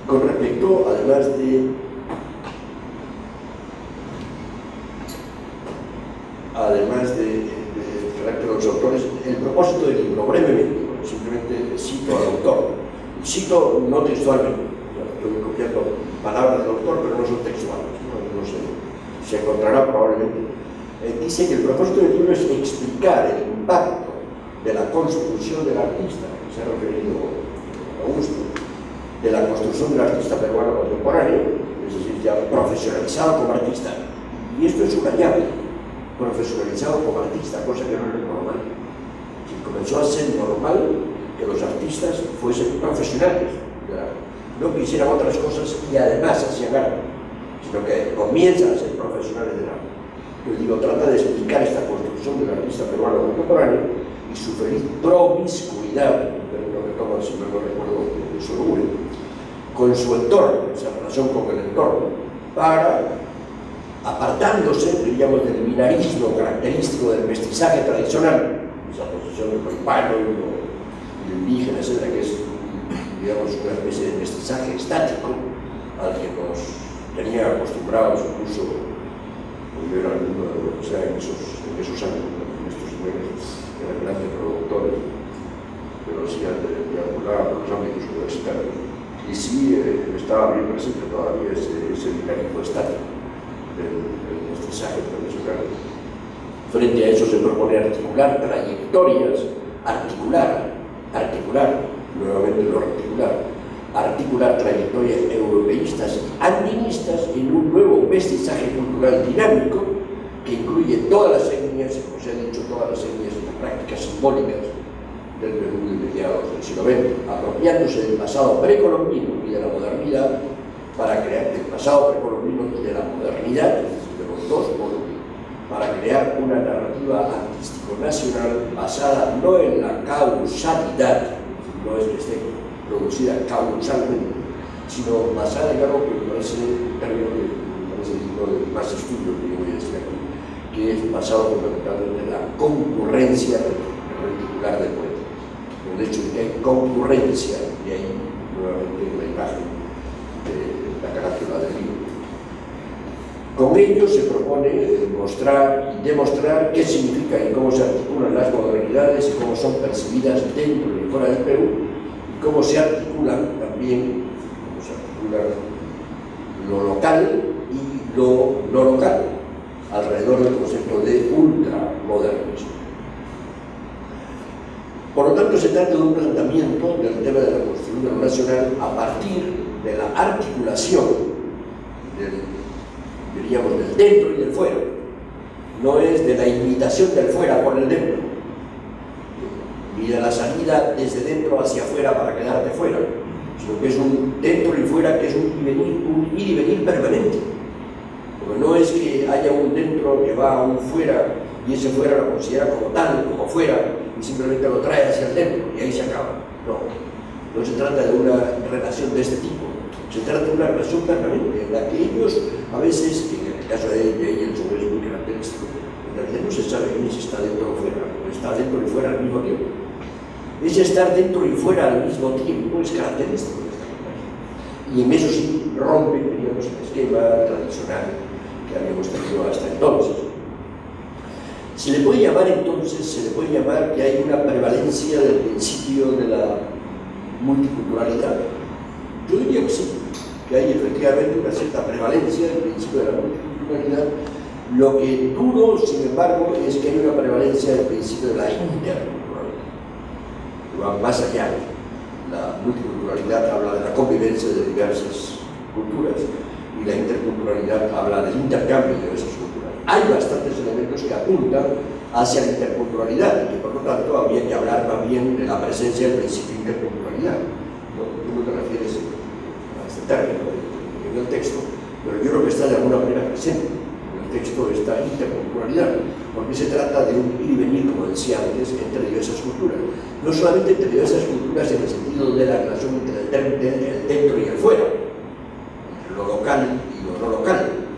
Con respecto, además del carácter de los autores, el propósito del libro, brevemente, simplemente cito al autor, cito no textualmente, estoy copiando palabras del autor, pero no son textuales, no sé, se encontrará probablemente. Dice que el propósito del libro es explicar el impacto de la construcción del artista, que se ha referido a Augusto, de la construcción del artista peruano contemporáneo, es decir, ya profesionalizado como artista. Y esto es una llave, profesionalizado como artista, cosa que no es normal. Comenzó a ser normal que los artistas fuesen profesionales, no que hicieran otras cosas y además hacían arte, sino que comienzan a ser profesionales del arte. Yo digo, trata de explicar esta construcción del artista peruano contemporáneo y su feliz promiscuidad, un término que toma, si no recuerdo, de Solomure, con su entorno, esa relación con el entorno, para, apartándose, diríamos, del binarismo característico del mestizaje tradicional, esa posición del hispano y del indígena, etcétera, que es, digamos, una especie de mestizaje estático al que nos tenía acostumbrados incluso yo era alumno de la universidad en esos años, en estos niveles, eran grandes productores, pero hacían de triangular los ámbitos universitarios. Y sí estaba bien presente todavía ese dinámico estático del mestizaje tradicional. Frente a eso se propone articular trayectorias, articular, nuevamente lo articular trayectorias europeístas y andinistas en un nuevo mestizaje cultural dinámico que incluye todas las etnias, como se ha dicho, todas las etnias y las prácticas simbólicas del Perú de mediados del siglo XX, apropiándose del pasado precolombino y de la modernidad para crear del pasado precolombino y de la modernidad, es decir, de los dos polos, para crear una narrativa artístico-nacional basada no en la causalidad, no es que esté producida causalmente, sino basada en algo que me parece digno de más estudio que yo voy a decir aquí, que es basado fundamentalmente en la concurrencia reticular del poeta. El hecho de que hay concurrencia, y ahí nuevamente la imagen de la carátula del libro. Con ello se propone mostrar y demostrar qué significan y cómo se articulan las modernidades y cómo son percibidas dentro y fuera del Perú, y cómo se articulan también, lo local y lo no local, alrededor del concepto de ultramodernismo. Por lo tanto, se trata de un planteamiento del tema de la construcción de lo nacional a partir de la articulación del dentro y del fuera. No es de la imitación del fuera por el dentro, ni de la salida desde dentro hacia afuera para quedarte fuera, sino que es un dentro y fuera que es un ir y venir permanente. Porque no es que haya un dentro que va a un fuera y ese fuera lo considera como tal, como fuera, y simplemente lo trae hacia el dentro y ahí se acaba. No se trata de una relación de este tipo, se trata de una relación permanente en la que ellos, a veces, en el caso de ella y el sobre es muy característico, en realidad no se sabe bien si está dentro o fuera, está dentro y fuera al mismo tiempo. Ese estar dentro y fuera al mismo tiempo es característico de esta campaña. Y en eso sí rompe, diríamos, el esquema tradicional que habíamos tenido hasta entonces. Se le puede llamar que hay una prevalencia del principio de la multiculturalidad. Yo diría que sí, que hay efectivamente una cierta prevalencia del principio de la multiculturalidad. Lo que dudo, sin embargo, es que hay una prevalencia del principio de la interculturalidad, que va más allá. La multiculturalidad habla de la convivencia de diversas culturas y la interculturalidad habla del intercambio de esas culturas. Hay bastantes elementos que apuntan hacia la interculturalidad y que por lo tanto habría que hablar más bien de la presencia del principio de interculturalidad. Tú no te refieres a este término en el texto, pero yo creo que está de alguna manera presente en el texto esta interculturalidad, porque se trata de un ir y venir, como decía antes, entre diversas culturas. No solamente entre diversas culturas en el sentido de la relación entre el dentro y el fuera, entre lo local y lo no local,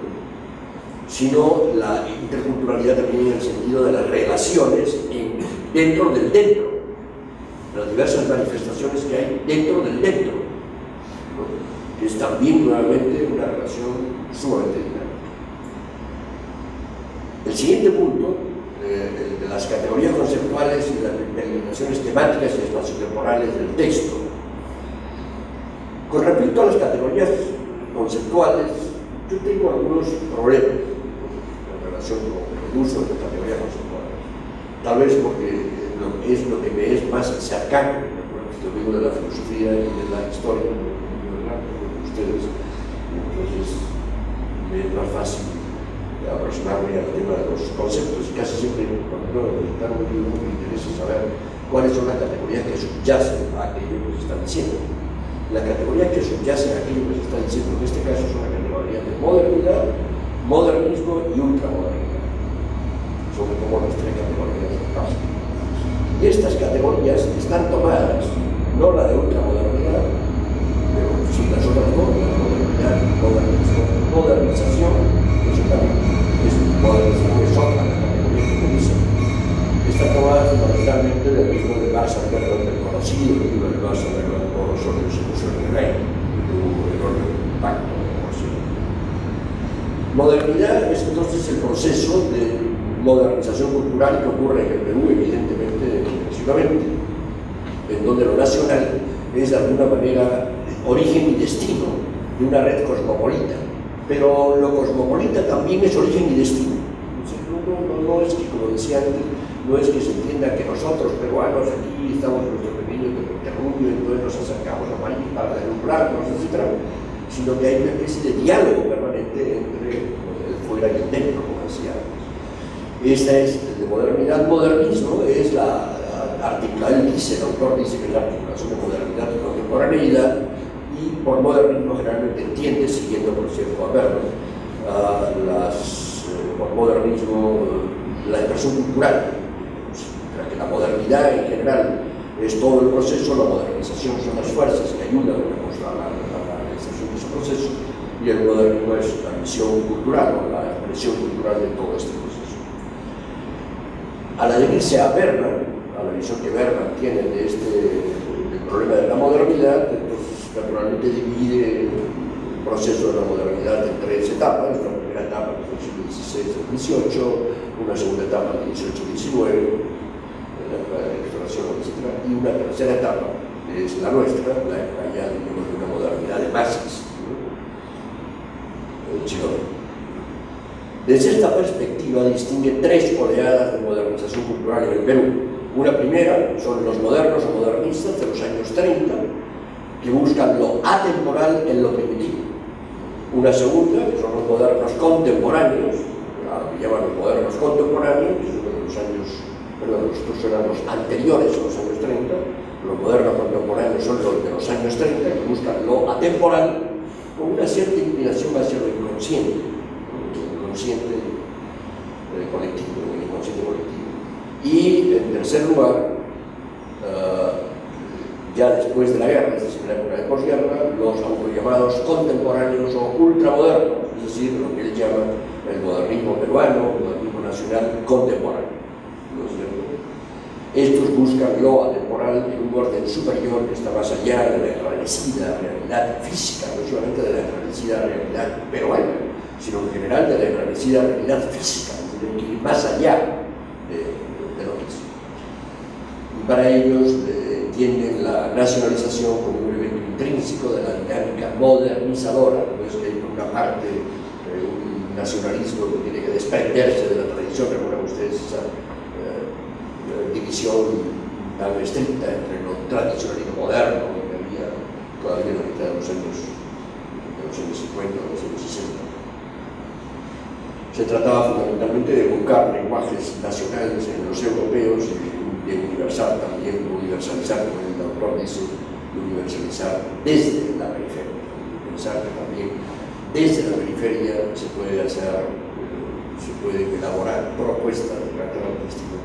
sino la interculturalidad también en el sentido de las relaciones dentro del dentro, las diversas manifestaciones que hay dentro del dentro, ¿no? Que es también nuevamente una relación sumamente dinámica. El siguiente punto, de las categorías conceptuales y las determinaciones temáticas y espaciotemporales del texto. Con respecto a las categorías conceptuales, yo tengo algunos problemas con el uso de categorías conceptuales, tal vez porque es lo que me es más cercano, yo vengo de la filosofía y de la historia, de ustedes, entonces me es más fácil aproximarme al tema de los conceptos y casi siempre cuando presentar un libro me interesa saber cuáles son las categorías que subyacen a aquello que se está diciendo. La categoría que subyace a aquello que se está diciendo en este caso son las categorías de modernidad, modernismo y ultramodernidad. Son como las tres categorías básicas. Y estas categorías están tomadas, no la de ultramodernidad, pero sí las otras dos, la modernidad, modernismo, modernización, eso también es modernización, es otra categoría que utiliza. Está tomada fundamentalmente del libro de Barça Bergman, del conocido libro de Barça Bergman sobre los usos del rey, que tuvo un enorme impacto en la población. Modernidad es entonces el proceso de modernización cultural que ocurre en el Perú, evidentemente, exclusivamente, en donde lo nacional es de alguna manera origen y destino de una red cosmopolita, pero lo cosmopolita también es origen y destino. No es que, como decía antes, no es que se entienda que nosotros, peruanos, aquí estamos en nuestro pequeño terruño, entonces nos acercamos a París para deslumbrarnos, etc., sino que hay una especie de diálogo permanente entre el fuera y el dentro, como decía antes. Esta es de modernidad. Modernismo es él dice, el autor dice que es la articulación de modernidad y contemporaneidad, y por modernismo generalmente entiende, siguiendo por cierto a Berman, por modernismo la expresión cultural. Mientras que la modernidad en general es todo el proceso, la modernización son las fuerzas que ayudan a la realización de ese proceso, y el modernismo es la visión cultural o la expresión cultural de todo este proceso. Al adherirse a Berman, a la visión que Berman tiene del problema de la modernidad, entonces naturalmente divide el proceso de la modernidad en tres etapas. La primera etapa es el siglo XVI al XVIII, una segunda etapa del XVIII al XIX, la restauración, etc., y una tercera etapa, que es la nuestra, la época ya de una modernidad de masas. Desde esta perspectiva distingue tres oleadas de modernización cultural en el Perú. Una primera son los modernos o modernistas de los años 30, que buscan lo atemporal en lo primitivo. Una segunda, que son los modernos contemporáneos, a lo que llaman los modernos contemporáneos, que son de los años, estos eran los anteriores a los años 30, los modernos contemporáneos son los de los años 30, que buscan lo atemporal con una cierta inclinación hacia lo inconsciente, colectivo, el inconsciente colectivo. Y en tercer lugar, ya después de la guerra, es decir, en la época de posguerra, los autollamados contemporáneos o ultramodernos, es decir, lo que él llama el modernismo peruano, el modernismo nacional contemporáneo. ¿No es cierto? Estos buscan lo atemporal en un orden superior que está más allá de la enrarecida realidad física, no solamente de la enrarecida realidad peruana, sino en general de la enrarecida realidad física, es decir, que ir más allá de lo físico. Y para ellos entienden la nacionalización como un evento intrínseco de la dinámica modernizadora. No es que hay por una parte un nacionalismo que tiene que desprenderse de la tradición. Recuerdan ustedes esa división tan estricta entre lo tradicional y lo moderno que había todavía en la mitad de los años 50 o los años 60. Se trataba fundamentalmente de buscar lenguajes nacionales en los europeos y de universal también, universalizar, como el autor dice, universalizar desde la periferia. Pensar que también desde la periferia se puede elaborar propuestas de carácter artístico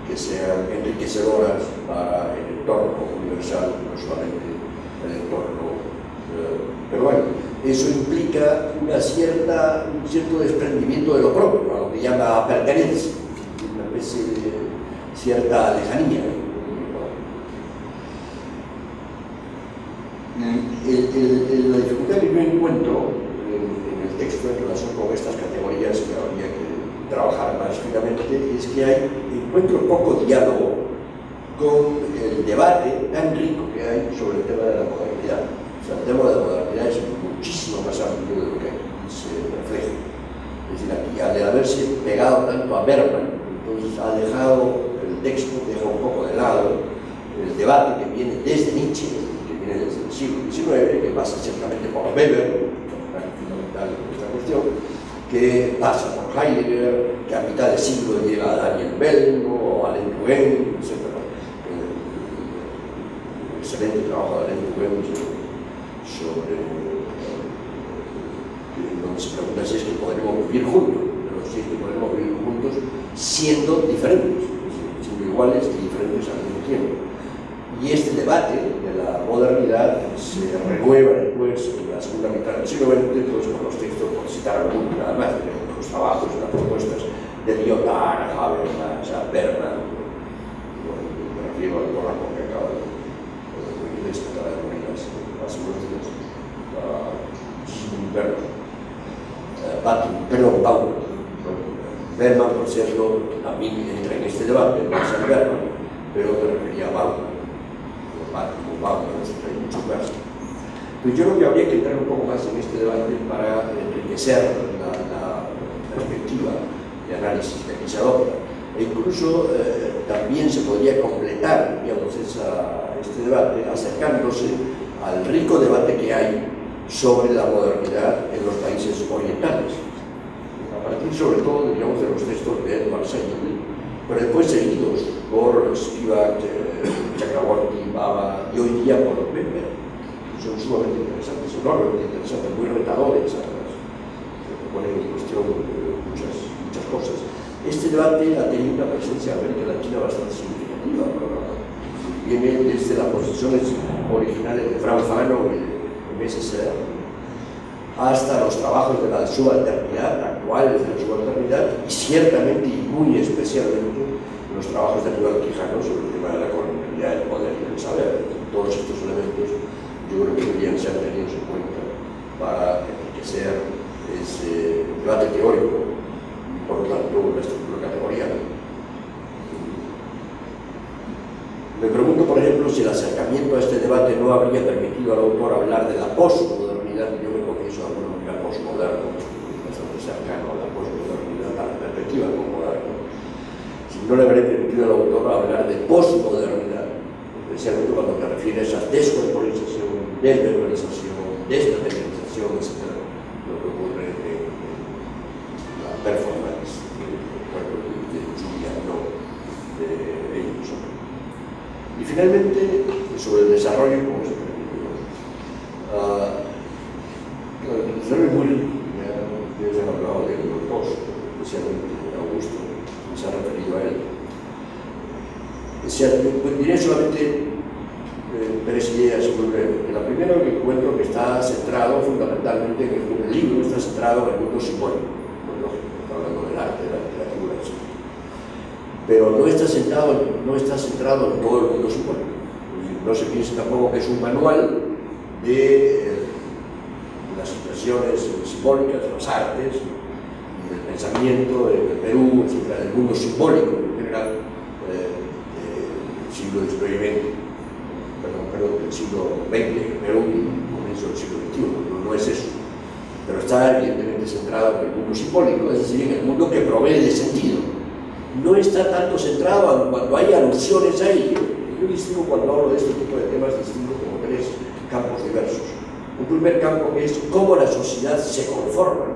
que sean enriquecedoras para el entorno universal, no solamente el entorno peruano. Eso implica un cierto desprendimiento de lo propio, a lo que llama pertenencia, una especie de cierta lejanía. La dificultad que yo encuentro en el texto en relación con estas categorías que habría que trabajar más finamente es que encuentro poco diálogo con el debate tan rico que hay sobre el tema de la modernidad. O sea, el tema de la modernidad es muchísimo más amplio de lo que aquí se refleja. Es decir, aquí al haberse pegado tanto a Berman, entonces ha dejado el texto, deja un poco de lado el debate que viene desde Nietzsche, que viene desde el siglo XIX, que pasa ciertamente por Weber, personaje fundamental en esta cuestión, que pasa por Heidegger, que a mitad de siglo llega a Daniel Bell o a Alain Duhem, etc. El excelente trabajo de Alain Duhem sobre donde se pregunta si es que podremos vivir juntos, pero si es que podremos vivir juntos siendo diferentes, siendo iguales y diferentes al mismo tiempo. Y este debate de la modernidad se renueva después en la segunda mitad del siglo XX, pues, con los textos, por citar algunos nada más, de los trabajos y las propuestas de Lyotard, Habermas, Berman, me refiero al programa que acaba de morir hace unos días, Berman, Batten, menos Paulo. Berman, por cierto, también entra en este debate, no es el Berman, pero me refería a Paulo, como Paulo, no sé, hay muchos más. Pero yo creo que habría que entrar un poco más en este debate para enriquecer la perspectiva de análisis que aquí se adopta. E incluso también se podría completar, digamos, este debate acercándose al rico debate que hay sobre la modernidad en los países orientales, a partir sobre todo, digamos, de los textos de Edward Said, pero después seguidos por Spivak, Chakraborty, Baba y hoy día por Weber. Son sumamente interesantes, enormemente interesantes, muy retadores, además, ponen en cuestión muchas cosas. Este debate ha tenido una presencia en América Latina bastante significativa, viene desde las posiciones originales de Frank Fanon y de MSCR hasta los trabajos de la subalternidad, actuales de la subalternidad, y ciertamente y muy especialmente los trabajos de Aníbal Quijano sobre el tema de la colonialidad, el poder y el saber. Todos estos elementos yo creo que deberían ser tenidos en cuenta para enriquecer ese debate teórico y por lo tanto la estructura categorial. Me pregunto, por ejemplo, si el acercamiento a este debate no habría permitido al autor hablar de la posmodernidad. Yo me confieso de alguna manera posmoderno, bastante cercano a la posmodernidad, a la perspectiva posmoderna. Si no le habría permitido al autor hablar de posmodernidad, especialmente cuando me refiere a esa descorporización, desverbalización, desmaterialización, etc. Lo que ocurre en la performance de Julian, no de ellos. Y finalmente, sobre el desarrollo, como se permitió. El desarrollo es muy rico, ya se han hablado de los dos, especialmente Augusto, se ha referido a él. Diré solamente tres ideas muy breves. La primera que encuentro que está centrado fundamentalmente en el libro, está centrado en el mundo simbólico, muy lógico, está hablando del arte, de la literatura, etc. Pero no está centrado en todo el mundo simbólico. No se piense tampoco que es un manual de las expresiones simbólicas, de las artes, del pensamiento, del Perú, etc., del mundo simbólico en general, del siglo XIX, perdón, del siglo XX, Perú, y comienzo del siglo XXI. No es eso. Pero está evidentemente centrado en el mundo simbólico, es decir, en el mundo que provee de sentido. No está tanto centrado cuando hay alusiones a ello. Yo distingo, cuando hablo de este tipo de temas, distingo como tres campos diversos. Un primer campo que es cómo la sociedad se conforma.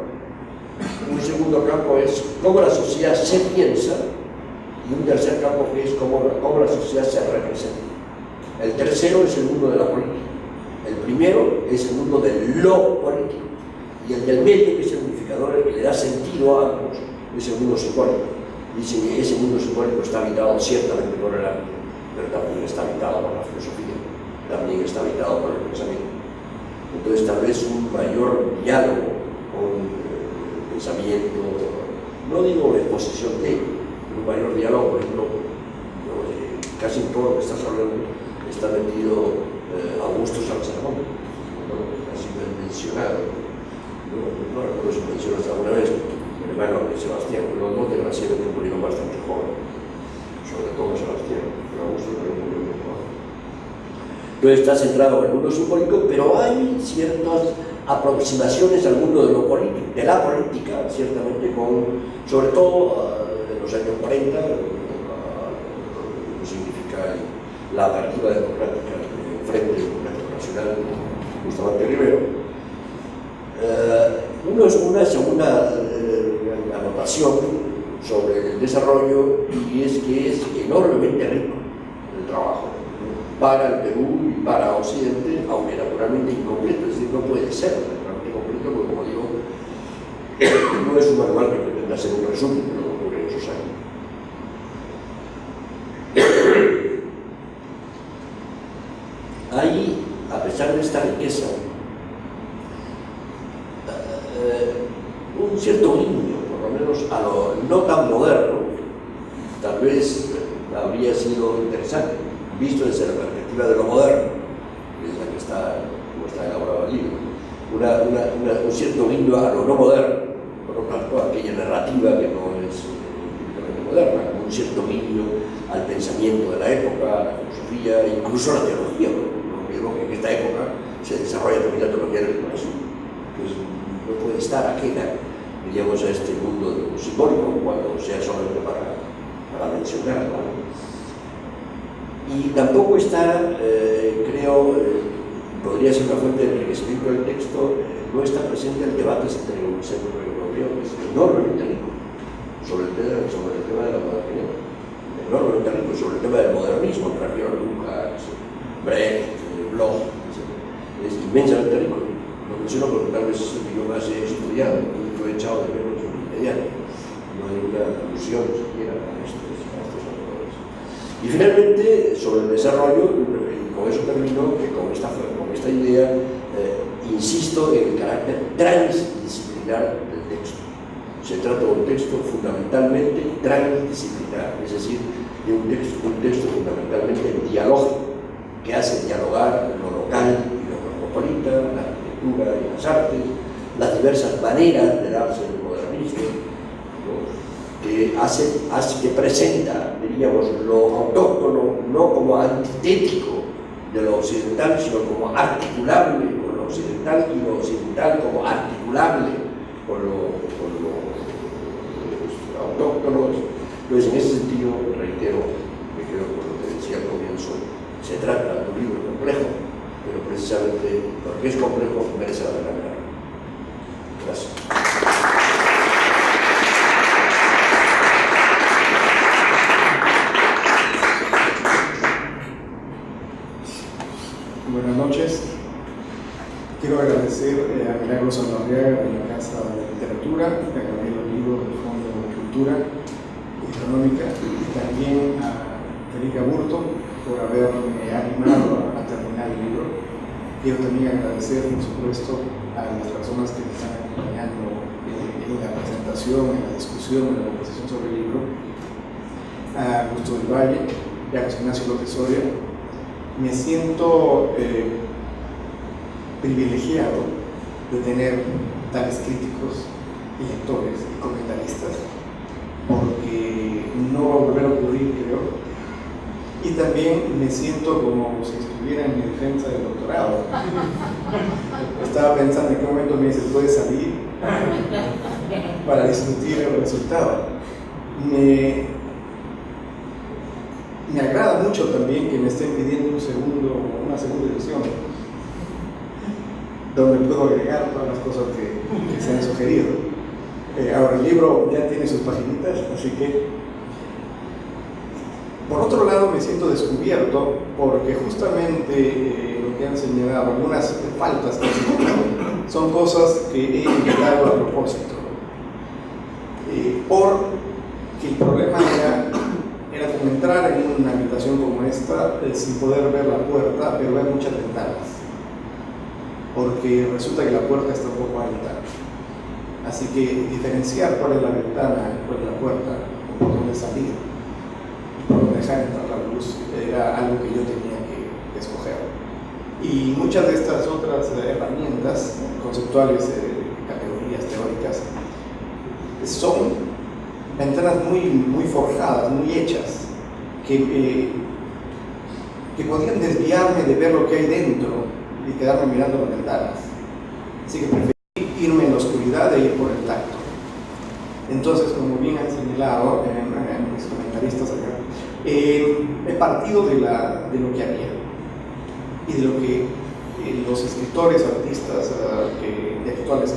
Un segundo campo es cómo la sociedad se piensa. Y un tercer campo que es cómo la sociedad se representa. El tercero es el mundo de la política. El primero es el mundo de lo político. Y el del medio, que es el unificador, el que le da sentido a ambos, es el mundo simbólico. Dicen que ese mundo simbólico está habitado ciertamente por el arte, pero también está habitado por la filosofía, también está habitado por el pensamiento. Entonces, tal vez un mayor diálogo con el pensamiento, no digo la exposición de, pero un mayor diálogo, por ejemplo, casi en todo lo que estás hablando está metido Augusto Salzarón, ha sido mencionado, no recuerdo si mencionas alguna vez, mi hermano de Sebastián, los dos desgraciadamente murieron bastante jóvenes, sobre todo Sebastián, pero Augusto también murió muy joven. Entonces está centrado en el mundo simbólico, pero hay ciertas aproximaciones al mundo de lo político, de la política, ciertamente, sobre todo en los años 40, lo que significa la apertura democrática del Frente Democrático Nacional, Bustamante Rivero. Una segunda anotación sobre el desarrollo, y es que es enormemente rico el trabajo para el Perú y para Occidente, aunque naturalmente incompleto, es decir, no puede ser naturalmente completo, porque, como digo, no es un manual que pretenda ser un resumen de lo que ocurre en esos años. Hay, a pesar de esta riqueza, un cierto guiño, por lo menos a lo no tan moderno, tal vez habría sido interesante, visto desde la perspectiva de lo moderno, desde la que está, como está elaborado el libro, un cierto guiño a lo no moderno, por lo tanto, toda aquella narrativa que no es típicamente moderna, con un cierto guiño al pensamiento de la época, a la filosofía, incluso a la teología. No olvidemos que en esta época se desarrolla también la teología del humanismo. Entonces no puede estar ajena, diríamos, a este mundo simbólico cuando sea solamente para mencionarlo, ¿no? Y tampoco está, creo, podría ser una fuente de enriquecimiento del texto, no está presente el debate entre un centro europeo, que es enormemente rico, sobre el tema de la modernidad, enormemente rico, sobre el tema del modernismo, me refiero a Lukács, Brecht, Bloch, etc. Es inmensamente rico. Lo menciono porque tal vez es el que yo más he estudiado, lo he echado de menos inmediato. No hay una alusión siquiera a estos autores. Y finalmente, sobre el desarrollo, y con eso termino, que con esta idea, insisto en el carácter transdisciplinar del texto. Se trata de un texto fundamentalmente transdisciplinar, es decir, de un texto fundamentalmente dialógico, que hace dialogar lo local y lo cosmopolita, la arquitectura y las artes, las diversas maneras de darse el modernismo, ¿no? que presenta, diríamos, lo autóctono no como antitético de lo occidental, sino como articulable con lo occidental, y lo occidental como articulable con lo autóctono. Entonces, en ese sentido, reitero, me quedo con lo que decía al comienzo, se trata de un libro complejo, pero precisamente porque es complejo merece la pena leerlo. Gracias. Buenas noches. Quiero agradecer a Milagros Saldarriaga de la Casa de Literatura, a Gabriel Olivo del Fondo de Cultura Económica, y también a Felipe Aburto por haberme animado a terminar el libro. Quiero también agradecer, por supuesto, a las personas que me están acompañando en la presentación, en la discusión, en la conversación sobre el libro, a Augusto del Valle y a José Ignacio López Soria. Me siento privilegiado de tener tales críticos y lectores y comentaristas, porque no va a volver a ocurrir, creo. Y también me siento como si estuviera en mi defensa del doctorado. Estaba pensando en qué momento me dice, ¿puedes salir para discutir el resultado? Me agrada mucho también que me estén pidiendo una segunda edición, donde puedo agregar todas las cosas que se han sugerido. Ahora, el libro ya tiene sus paginitas, así que, por otro lado, me siento descubierto porque justamente lo que han señalado, algunas faltas que son cosas que he invitado a propósito, porque el problema era como entrar en una habitación como esta sin poder ver la puerta, pero hay muchas ventanas, porque resulta que la puerta está un poco alta. Así que diferenciar cuál es la ventana y cuál es la puerta, o por dónde salir, por dónde dejar entrar la luz, era algo que yo tenía que escoger. Y muchas de estas otras herramientas conceptuales, categorías teóricas, son ventanas muy forjadas, muy hechas, que podían desviarme de ver lo que hay dentro y quedarme mirando las ventanas. Así que preferí irme en la oscuridad e ir por el tacto. Entonces, como bien han señalado mis comentaristas acá, he partido de lo que había y de lo que los escritores, artistas actuales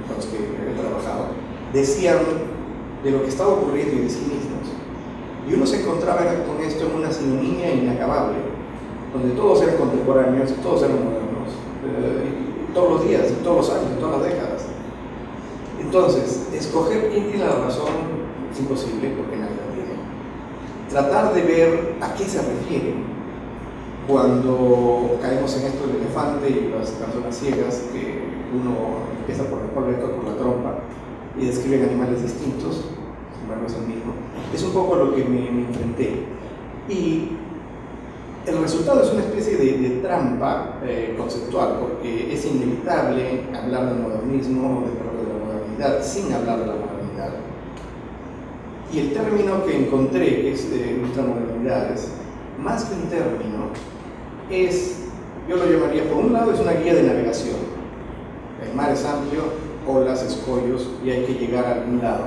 con los que he trabajado decían de lo que estaba ocurriendo y de sí mismos. Y uno se encontraba con esto en una sinonimia inacabable, donde todos eran contemporáneos, todos eran modernos, todos los días, todos los años, todas las décadas. Entonces, escoger quién tiene la razón es imposible porque nadie la tiene. Tratar de ver a qué se refieren cuando caemos en esto del elefante y las personas ciegas, que uno empieza por la trompa y describen animales distintos, sin embargo es el mismo. Es un poco lo que me enfrenté. Y el resultado es una especie de trampa conceptual, porque es inevitable hablar del modernismo o de la modernidad modernidad sin hablar de la modernidad. Y el término que encontré, que es ultramodernidades, más que un término, yo lo llamaría, por un lado, es una guía de navegación. El mar es amplio, olas, escollos, y hay que llegar a algún lado.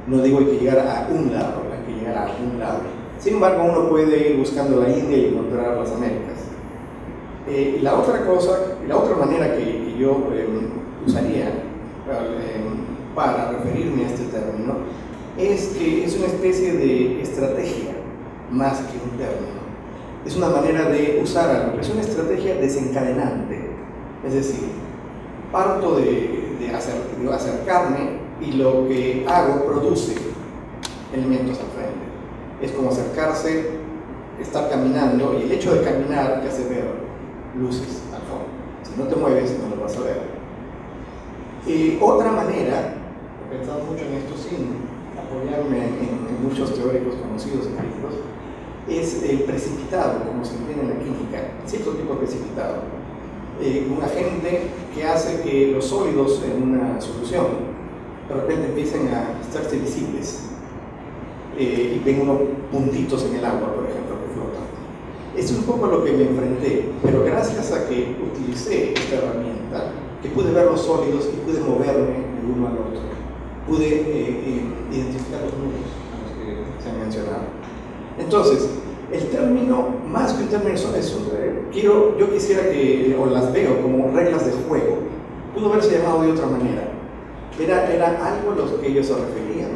No digo hay que llegar a un lado, hay que llegar a algún lado. Sin embargo, uno puede ir buscando la India y encontrar las Américas. La otra manera que yo usaría para referirme a este término es que es una especie de estrategia más que un término. Es una manera de usar algo, es una estrategia desencadenante. Es decir, parto de acercarme y lo que hago produce elementos al frente. Es como acercarse, estar caminando, y el hecho de caminar te hace ver luces al fondo. Si no te mueves, no lo vas a ver. Otra manera, he pensado mucho en esto sin apoyarme en muchos teóricos conocidos y críticos, es el precipitado, como se entiende en la química, cierto tipo de precipitado. Un agente que hace que los sólidos en una solución de repente empiecen a hacerse visibles y ven unos puntitos en el agua, por ejemplo, que flotan. Es un poco lo que me enfrenté, pero gracias a que utilicé esta herramienta, que pude ver los sólidos y pude moverme de uno al otro, pude identificar los nudos a los que se han mencionado. Entonces, el término, más que un término, yo quisiera o las veo como reglas de juego. Pudo haberse llamado de otra manera. Era algo a lo que ellos se referían,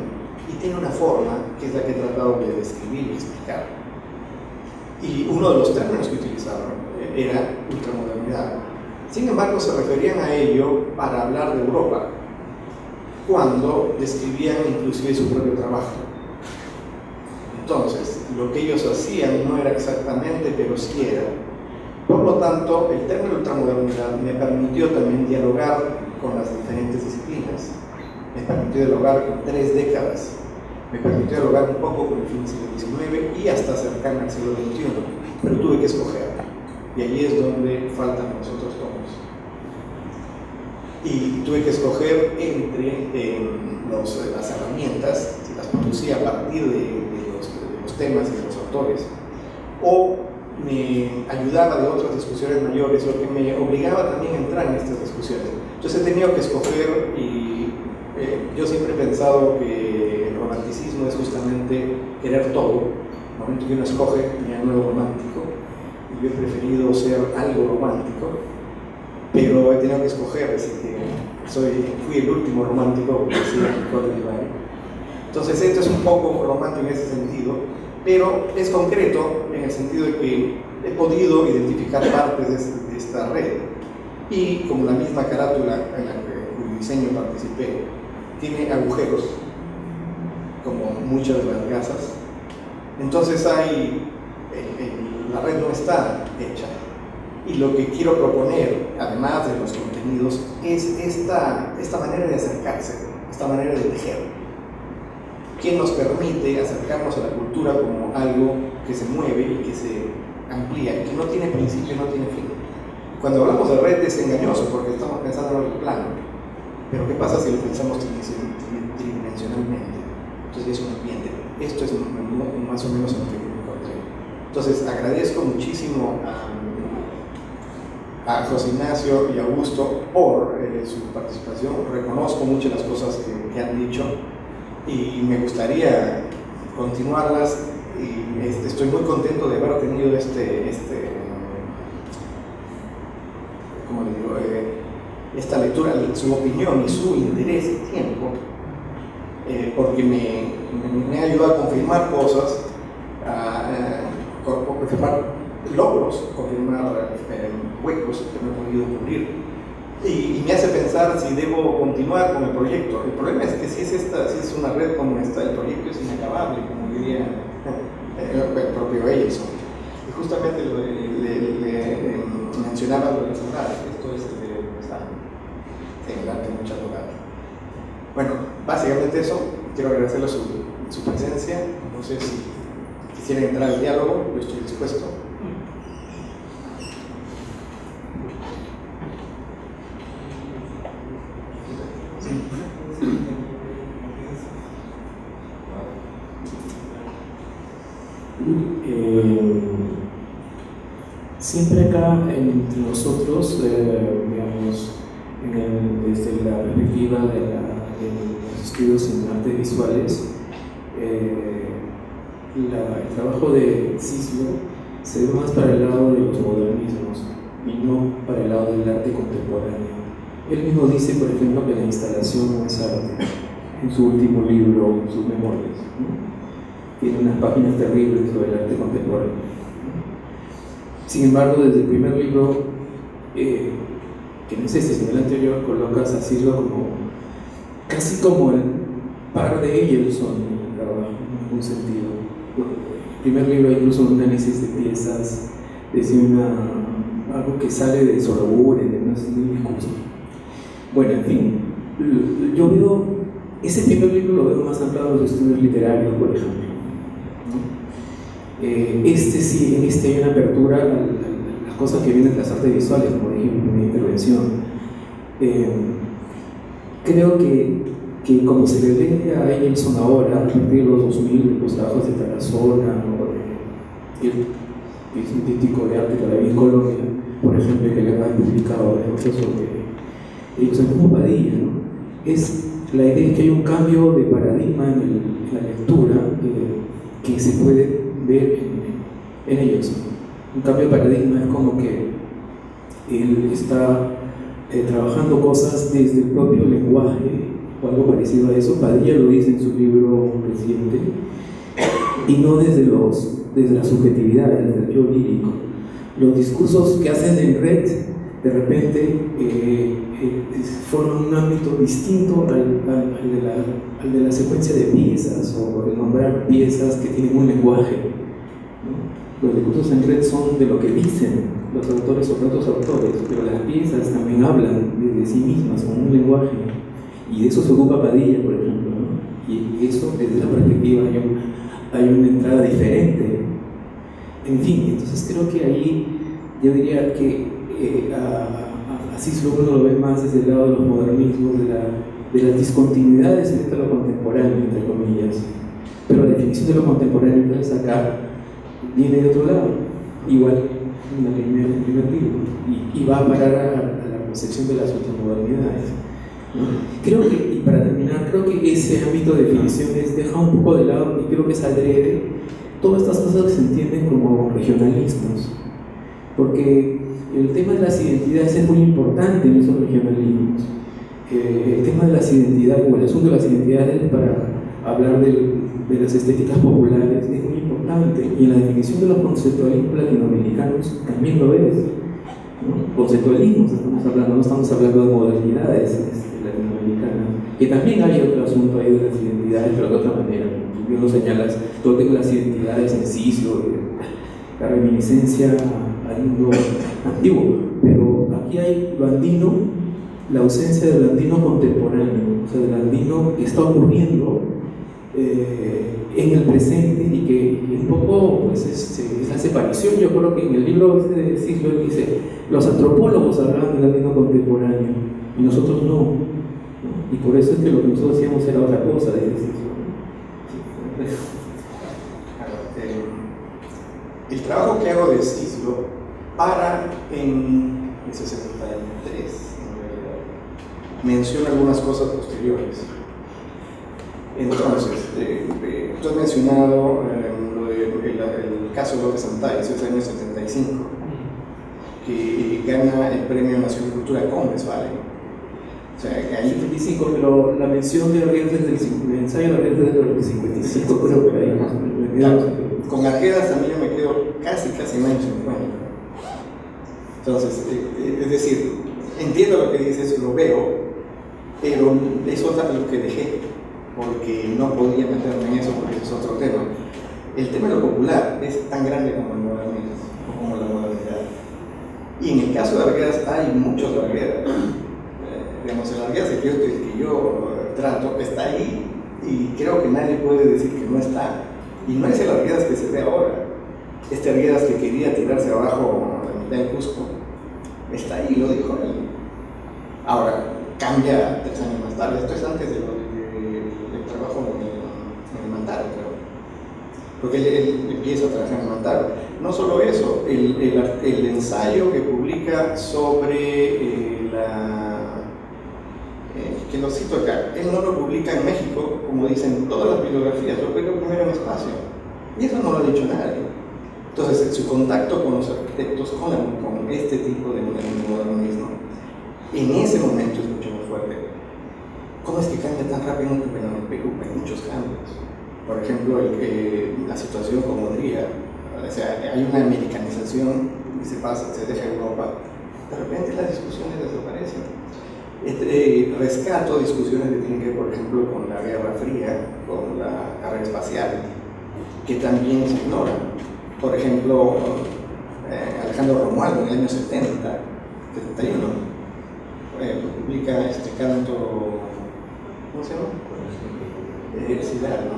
y tiene una forma que es la que he tratado de describir y explicar. Y uno de los términos que utilizaron era ultramodernidad. Sin embargo, se referían a ello para hablar de Europa, cuando describían inclusive su propio trabajo. Entonces, lo que ellos hacían no era exactamente, pero sí era. Por lo tanto, el término ultramodernidad me permitió también dialogar con las diferentes disciplinas. Me permitió dialogar con 3 décadas. Me permitió dialogar un poco con el fin del siglo XIX y hasta acercarme al siglo XXI. Pero tuve que escoger. Y allí es donde faltan los otros tomos. Y tuve que escoger entre las herramientas, si las producía a partir de los temas y de los autores, o me ayudaba de otras discusiones mayores, lo que me obligaba también a entrar en estas discusiones. Entonces he tenido que escoger, y yo siempre he pensado que el romanticismo es justamente querer todo. En el momento que uno escoge, ya no es romántico, y yo he preferido ser algo romántico, pero he tenido que escoger, así que fui el último romántico, como decía Nicole Vivari. Entonces esto es un poco romántico en ese sentido, pero es concreto en el sentido de que he podido identificar partes de esta red, y como la misma carátula en la cuyo diseño participé tiene agujeros, como muchas de las gasas, entonces la red no está hecha. Y lo que quiero proponer, además de los contenidos, es esta manera de acercarse, esta manera de tejer, que nos permite acercarnos a la cultura como algo que se mueve y que se amplía, que no tiene principio y no tiene fin. Cuando hablamos de red es engañoso porque estamos pensando en el plano, pero ¿qué pasa si lo pensamos tridimensionalmente? Entonces es un ambiente. Esto es más o menos lo que encontré. Entonces agradezco muchísimo a José Ignacio y Augusto por su participación. Reconozco muchas de las cosas que han dicho y me gustaría continuarlas, y estoy muy contento de haber tenido ¿cómo le digo? Esta lectura, su opinión y su interés y tiempo, porque me ha ayudado a confirmar cosas, a confirmar logros, confirmar huecos que no he podido cubrir, y me hace pensar si debo continuar con el proyecto. El problema es que si es una red como esta, el proyecto es inacabable, como diría el propio Ellison. Y justamente le mencionaba lo de las hogares. Esto es en el arte de muchas hogares. Bueno, básicamente eso. Quiero agradecerle su presencia. No sé si quisiera entrar al diálogo, yo estoy dispuesto. Sí. Siempre acá entre nosotros, digamos, desde la perspectiva de los estudios en artes visuales, el trabajo de Cislo se ve más para el lado de los modernismos y no para el lado del arte contemporáneo. Él mismo dice, por ejemplo, que la instalación no es arte, en su último libro, sus memorias, ¿no? Tiene unas páginas terribles sobre el arte contemporáneo, ¿no? Sin embargo, desde el primer libro, que no es este, sino el anterior, colocas a Cislo como casi como el par de Eyelson, ¿verdad? En algún sentido. El primer libro hay incluso un análisis de piezas, decía algo que sale de Sorobure, de un discurso. Bueno, en fin, yo veo, ese primer libro lo veo más anclado a los estudios literarios, por ejemplo, ¿no? Sí, en este hay una apertura a las cosas que vienen de las artes visuales, como dije en mi intervención. Creo que como se le lee a Eyelson ahora, a partir de los 2000, los trabajos de Tarazona, ¿no? El sintético de arte que había en Colombia, por ejemplo, que le han publicado sobre Eyelson como Padilla, ¿no? La idea es que hay un cambio de paradigma en la lectura que se puede ver en Eyelson. Un cambio de paradigma es como que él está trabajando cosas desde el propio lenguaje o algo parecido a eso. Padilla lo dice en su libro reciente, y no desde la subjetividad, desde el yo lírico. Los discursos que hacen en red de repente forman un ámbito distinto al de la secuencia de piezas o de nombrar piezas que tienen un lenguaje, ¿no? Los discursos en red son de lo que dicen los autores o otros autores, pero las piezas también hablan de sí mismas con un lenguaje, y de eso se ocupa Padilla, por ejemplo, ¿no? Y eso desde la perspectiva hay una entrada diferente. En fin, entonces creo que ahí yo diría que a Cislo uno lo ve más desde el lado de los modernismos, de las discontinuidades frente a lo contemporáneo, entre comillas. Pero la definición de lo contemporáneo, entonces acá viene de otro lado, igual en el primer libro, y va a parar a la concepción de las ultramodernidades, ¿no? Creo que, y para terminar, creo que ese ámbito de definiciones deja un poco de lado, y creo que es adrede, todas estas cosas que se entienden como regionalismos, porque el tema de las identidades es muy importante en esos regionalismos. El tema de las identidades, o el asunto de las identidades, para hablar de las estéticas populares, es muy importante, y en la definición de los conceptualismos latinoamericanos también lo es, ¿no? Conceptualismos estamos hablando, no estamos hablando de modernidades latinoamericanas, que también hay otro asunto ahí de las identidades, pero de otra manera. Tú bien lo señalas, todo tengo las identidades en sí, la reminiscencia al mundo antiguo, pero aquí hay lo andino, la ausencia del andino contemporáneo, o sea, del andino que está ocurriendo en el presente, y que un poco pues, es la separación. Yo creo que en el libro de Cislo dice, los antropólogos hablaban del andino contemporáneo y nosotros no, y por eso es que lo que nosotros hacíamos era otra cosa, dice Cislo. El trabajo que hago de Cislo para en el 63, en realidad, menciona algunas cosas posteriores. Entonces, tú has mencionado el caso de López Santay, ese es el año 75, que gana el Premio Nacional de Cultura de Combes, ¿vale? O sea, ahí 75, pero la mención de Arguedas desde el ensayo de Arguedas desde el 55, creo que ahí claro, con Arguedas también yo me quedo casi en años 50. Entonces, es decir, entiendo lo que dices, lo veo, pero eso es lo que dejé, porque no podía meterme en eso, porque eso es otro tema. El tema de lo popular es tan grande como el modernismo, o como la modernidad. Y en el caso de Arguedas hay muchos Arguedas. Digamos, el Arguedas el que yo trato está ahí, y creo que nadie puede decir que no está. Y no es el Arguedas que se ve ahora. Este Arguedas que quería tirarse abajo a la mitad del Cusco, está ahí, lo dijo él. Ahora, cambia 3 años más tarde. Esto es antes del trabajo en el Mantaro, creo. porque él empieza a trabajar en Montalvo. No solo eso, el ensayo que publica sobre que lo cito acá, él no lo publica en México, como dicen todas las bibliografías, lo publica primero en Espacio, y eso no lo ha dicho nadie. Entonces, su contacto con los arquitectos, con este tipo de modernismo, en ese momento es mucho más fuerte. ¿Cómo es que cambia tan rápido en el Perú? Hay muchos cambios. Por ejemplo, la situación con Hungría, o sea, hay una americanización y se deja Europa. De repente las discusiones desaparecen. Rescato discusiones que tienen que ver, por ejemplo, con la Guerra Fría, con la carrera espacial, que también se ignoran. Por ejemplo, Alejandro Romualdo en el año 71 publica este canto, ¿cómo se llama? Ciudad, ¿no?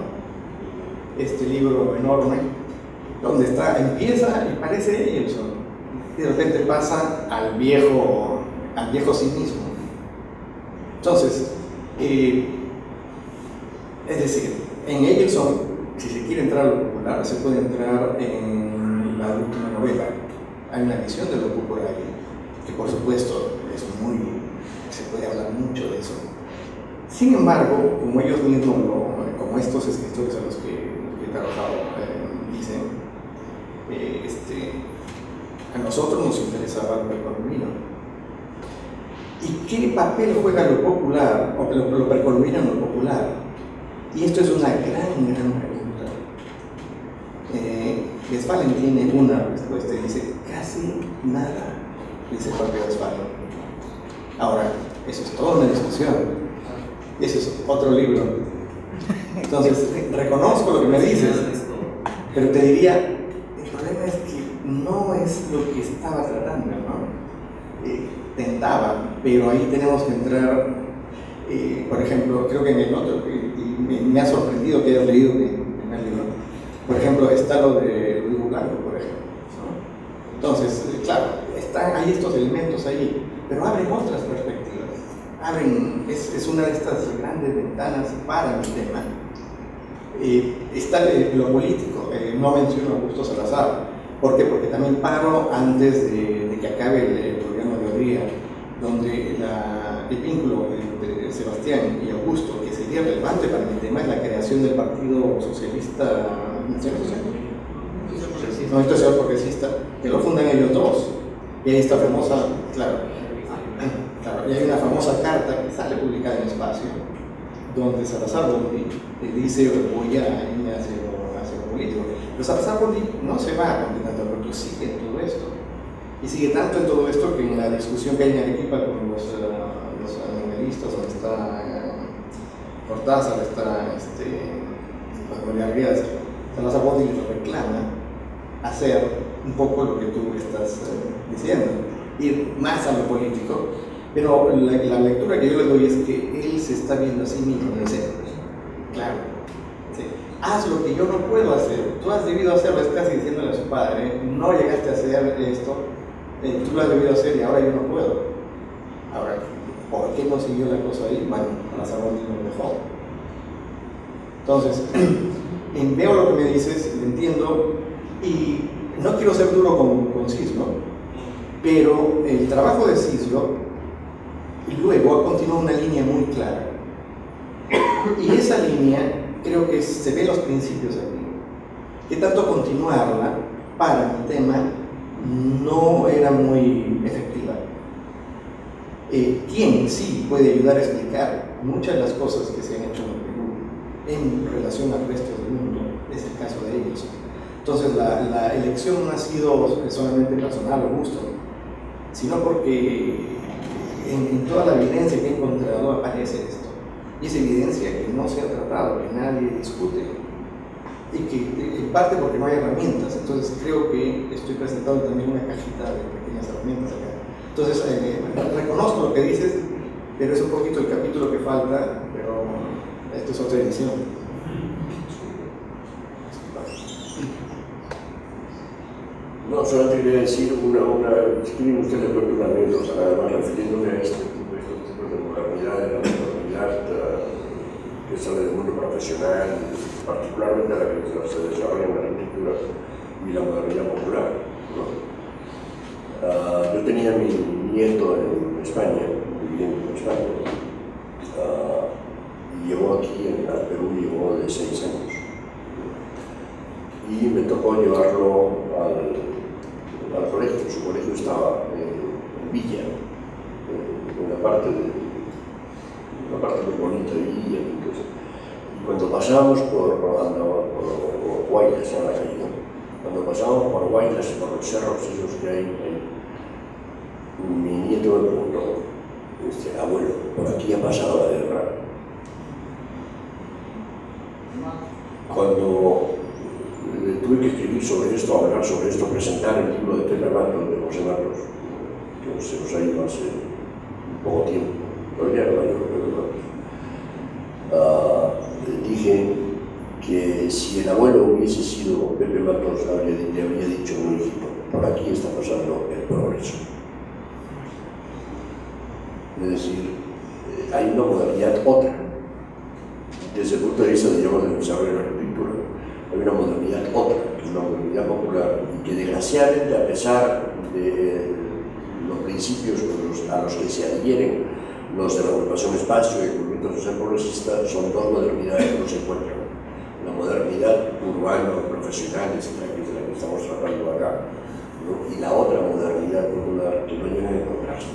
Este libro enorme, donde empieza y parece Elson, y de repente pasa al viejo cinismo. Entonces, es decir, en Eggleston, si se quiere entrar a lo popular, se puede entrar en la última novela. Hay una visión de lo popular que por supuesto se puede hablar mucho de eso. Sin embargo, como ellos mismos, como estos escritores a los que he trabajado dicen, a nosotros nos interesaba el precolombino. ¿Y qué papel juega lo popular, o lo precolombino en lo popular? Y esto es una gran pregunta. Westphalen tiene una respuesta y dice, casi nada, dice Jorge Westphalen. Ahora, eso es toda una discusión. Ese es otro libro. Entonces, reconozco lo que me dices, pero te diría, el problema es que no es lo que estaba tratando, ¿no? Tentaba, pero ahí tenemos que entrar, por ejemplo, creo que en el otro, y me ha sorprendido que hayas leído mi primer libro, por ejemplo, está lo de Luis Blanco, por ejemplo, ¿no? Entonces, claro, hay estos elementos ahí, pero abren otras perspectivas, es una de estas grandes ventanas para mi tema. Está lo político, no menciono a Augusto Salazar. ¿Por qué? Porque también paro antes de que acabe el gobierno de Odría, donde el vínculo de Sebastián y Augusto, que sería relevante para mi tema, es la creación del Partido Socialista Nacional Socialista, Movimiento Social Progresista, que lo fundan ellos dos. Y hay esta famosa, claro, y hay una famosa carta que sale publicada en Espacio, donde Salazar Bondi dice, voy a irme hacia lo político. Pero Salazar Bondi no se va a condenar, porque sigue en todo esto. Y sigue tanto en todo esto que en la discusión que hay en Arequipa con los animalistas, donde está Cortázar, está Rodríguez, Salazar Bondi le reclama hacer un poco lo que tú estás diciendo, ir más a lo político. Pero la lectura que yo le doy es que él se está viendo a sí mismo y dice, claro, sí, haz lo que yo no puedo hacer, tú has debido hacerlo, es casi diciéndole a su padre, no llegaste a hacer esto, tú lo has debido hacer y ahora yo no puedo. Ahora, ¿por qué no siguió la cosa ahí? Bueno, Salazar Bondi no lo dejó. Entonces, veo lo que me dices, lo entiendo, y no quiero ser duro con Cislo, pero el trabajo de Cislo y luego ha continuado una línea muy clara. Y esa línea creo que se ve los principios aquí. Que tanto continuarla para mi tema no era muy efectiva. Quien sí puede ayudar a explicar muchas de las cosas que se han hecho en el Perú en relación al resto del mundo es el caso de ellos. Entonces la elección no ha sido solamente personal o gusto, sino porque en toda la evidencia que he encontrado aparece esto. Y es evidencia que no se ha tratado, que nadie discute. Y que en parte porque no hay herramientas. Entonces creo que estoy presentando también una cajita de pequeñas herramientas acá. Entonces reconozco lo que dices, pero es un poquito el capítulo que falta, pero esto es otra edición. No, solamente quería decir escribí usted le cuento una anécdota, además refiriéndome a estos tipos de modernidad, de la modernidad que sale del mundo profesional, particularmente la que se desarrolla en la arquitectura y la modernidad popular, ¿no? Yo tenía a mi nieto en España, viviendo en España, y llegó aquí al Perú, llegó de 6 años. Y me tocó llevarlo al colegio. Su colegio estaba en Villa, en una parte muy bonita de Villa. Entonces, y cuando pasábamos por Guaylas, en la calle, cuando pasábamos por Guaylas, por los cerros esos que hay, mi nieto me preguntó, abuelo, por aquí ha pasado la guerra. Cuando tuve que escribir sobre esto, hablar sobre esto, presentar el libro de Pepe Matos, de José Matos, que se nos ha ido hace poco tiempo, pero ya no hay Pepe Matos. Dije que si el abuelo hubiese sido Pepe Matos, le habría dicho a un hijito, por aquí está pasando el progreso. Es decir, hay una modernidad otra, desde el punto de vista, digamos, del desarrollo de la arquitectura. Hay una modernidad otra, que es una modernidad popular, y que desgraciadamente, a pesar de los principios a los que se adhieren los de la agrupación Espacio y el movimiento social progresista, son dos modernidades que no se encuentran. La modernidad urbana, profesional, etcétera, que es de la que estamos tratando acá, ¿no? Y la otra modernidad popular, que no llegan a encontrarse.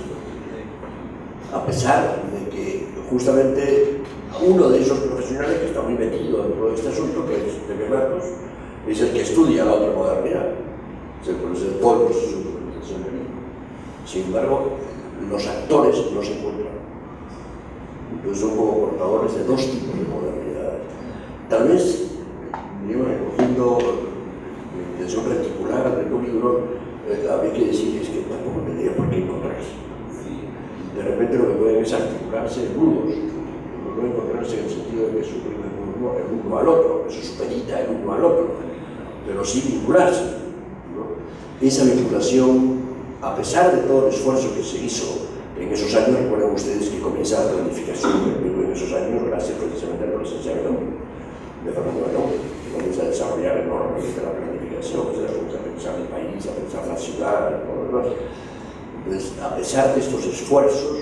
A pesar de que justamente uno de esos profesionales que está muy metido dentro de este asunto, que es Pepe Matos, es el que estudia la otra modernidad, es el profesor de todo el proceso de urbanización de Lima. Sin embargo, los actores no se encuentran. Entonces son como portadores de dos tipos de modernidades. Tal vez, digamos, recogiendo la intención particular de un libro, habría que decir es que tampoco tendría por qué encontrarse. De repente lo que pueden es articularse en nudos, no pueden encontrarse en el sentido de que suprimen el uno al otro, que se supedita el uno al otro, pero sí vincularse, ¿no? Esa vinculación, a pesar de todo el esfuerzo que se hizo en esos años, recuerden ustedes que comienza la planificación del Perú en esos años, gracias precisamente a la presencia de Fernando Belón, que comienza a desarrollar enormemente la planificación, a pensar el país, a pensar la ciudad, todo lo demás. Entonces, a pesar de estos esfuerzos,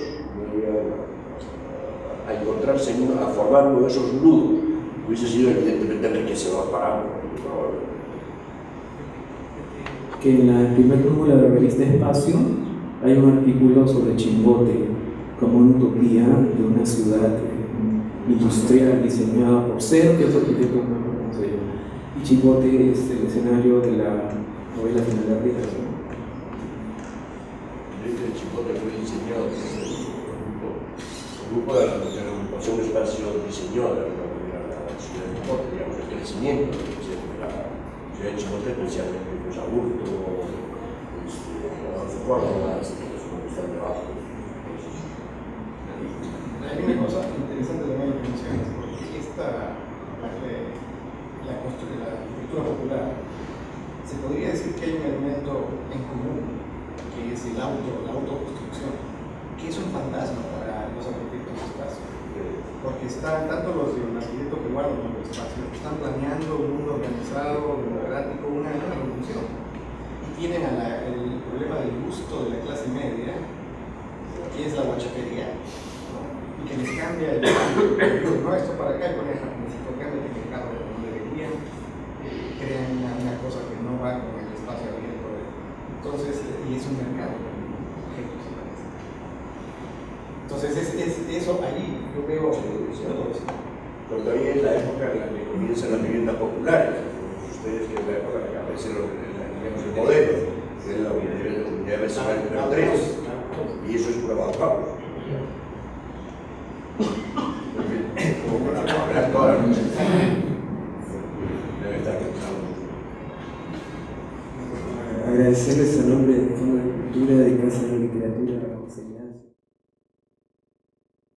a encontrarse a formar uno de esos nudos, hubiese sido evidentemente enriquecedor para ambos. Que en el primer número de la revista Espacio hay un artículo sobre Chimbote como una utopía de una ciudad industrial diseñada por Ser, que es arquitecto, no sé yo. Y Chimbote es el escenario de la novela Final de Arriba. El Chimbote fue diseñado por el grupo de la agrupación Espacio diseñó la ciudad de Chimbote, digamos, el crecimiento de la ciudad de Chimbote, especialmente pues, Aburto, Córdoba, que están debajo. Hay una cosa interesante también lo que mencionas, porque la arquitectura popular, se podría decir que hay un elemento en común, que es la autoconstrucción, que es un fantasma para los arquitectos de espacio. Porque están tanto los de un arquitecto peruano como los espacios, están planeando un mundo organizado, democrático, una revolución. Y tienen el problema del gusto de la clase media, que es la guachapería, ¿no? Y que les cambia el no, esto para acá, y ponen japonesito, cámbiate que el carro de donde deberían, crean una cosa que no va con el espacio abierto. Entonces, y es un mercado de objetos. Entonces, es eso ahí, yo veo todo eso. Pero todavía es la época en la que comienzan las viviendas populares. Ustedes que es la época en la que aparece el modelo, que es la unidad vecinal número 3, y eso es pura Bauhaus. Como para hablar toda la noche. Debe estar pensando. Agradecerles a nombre del Fondo de Cultura de Casa de la Literatura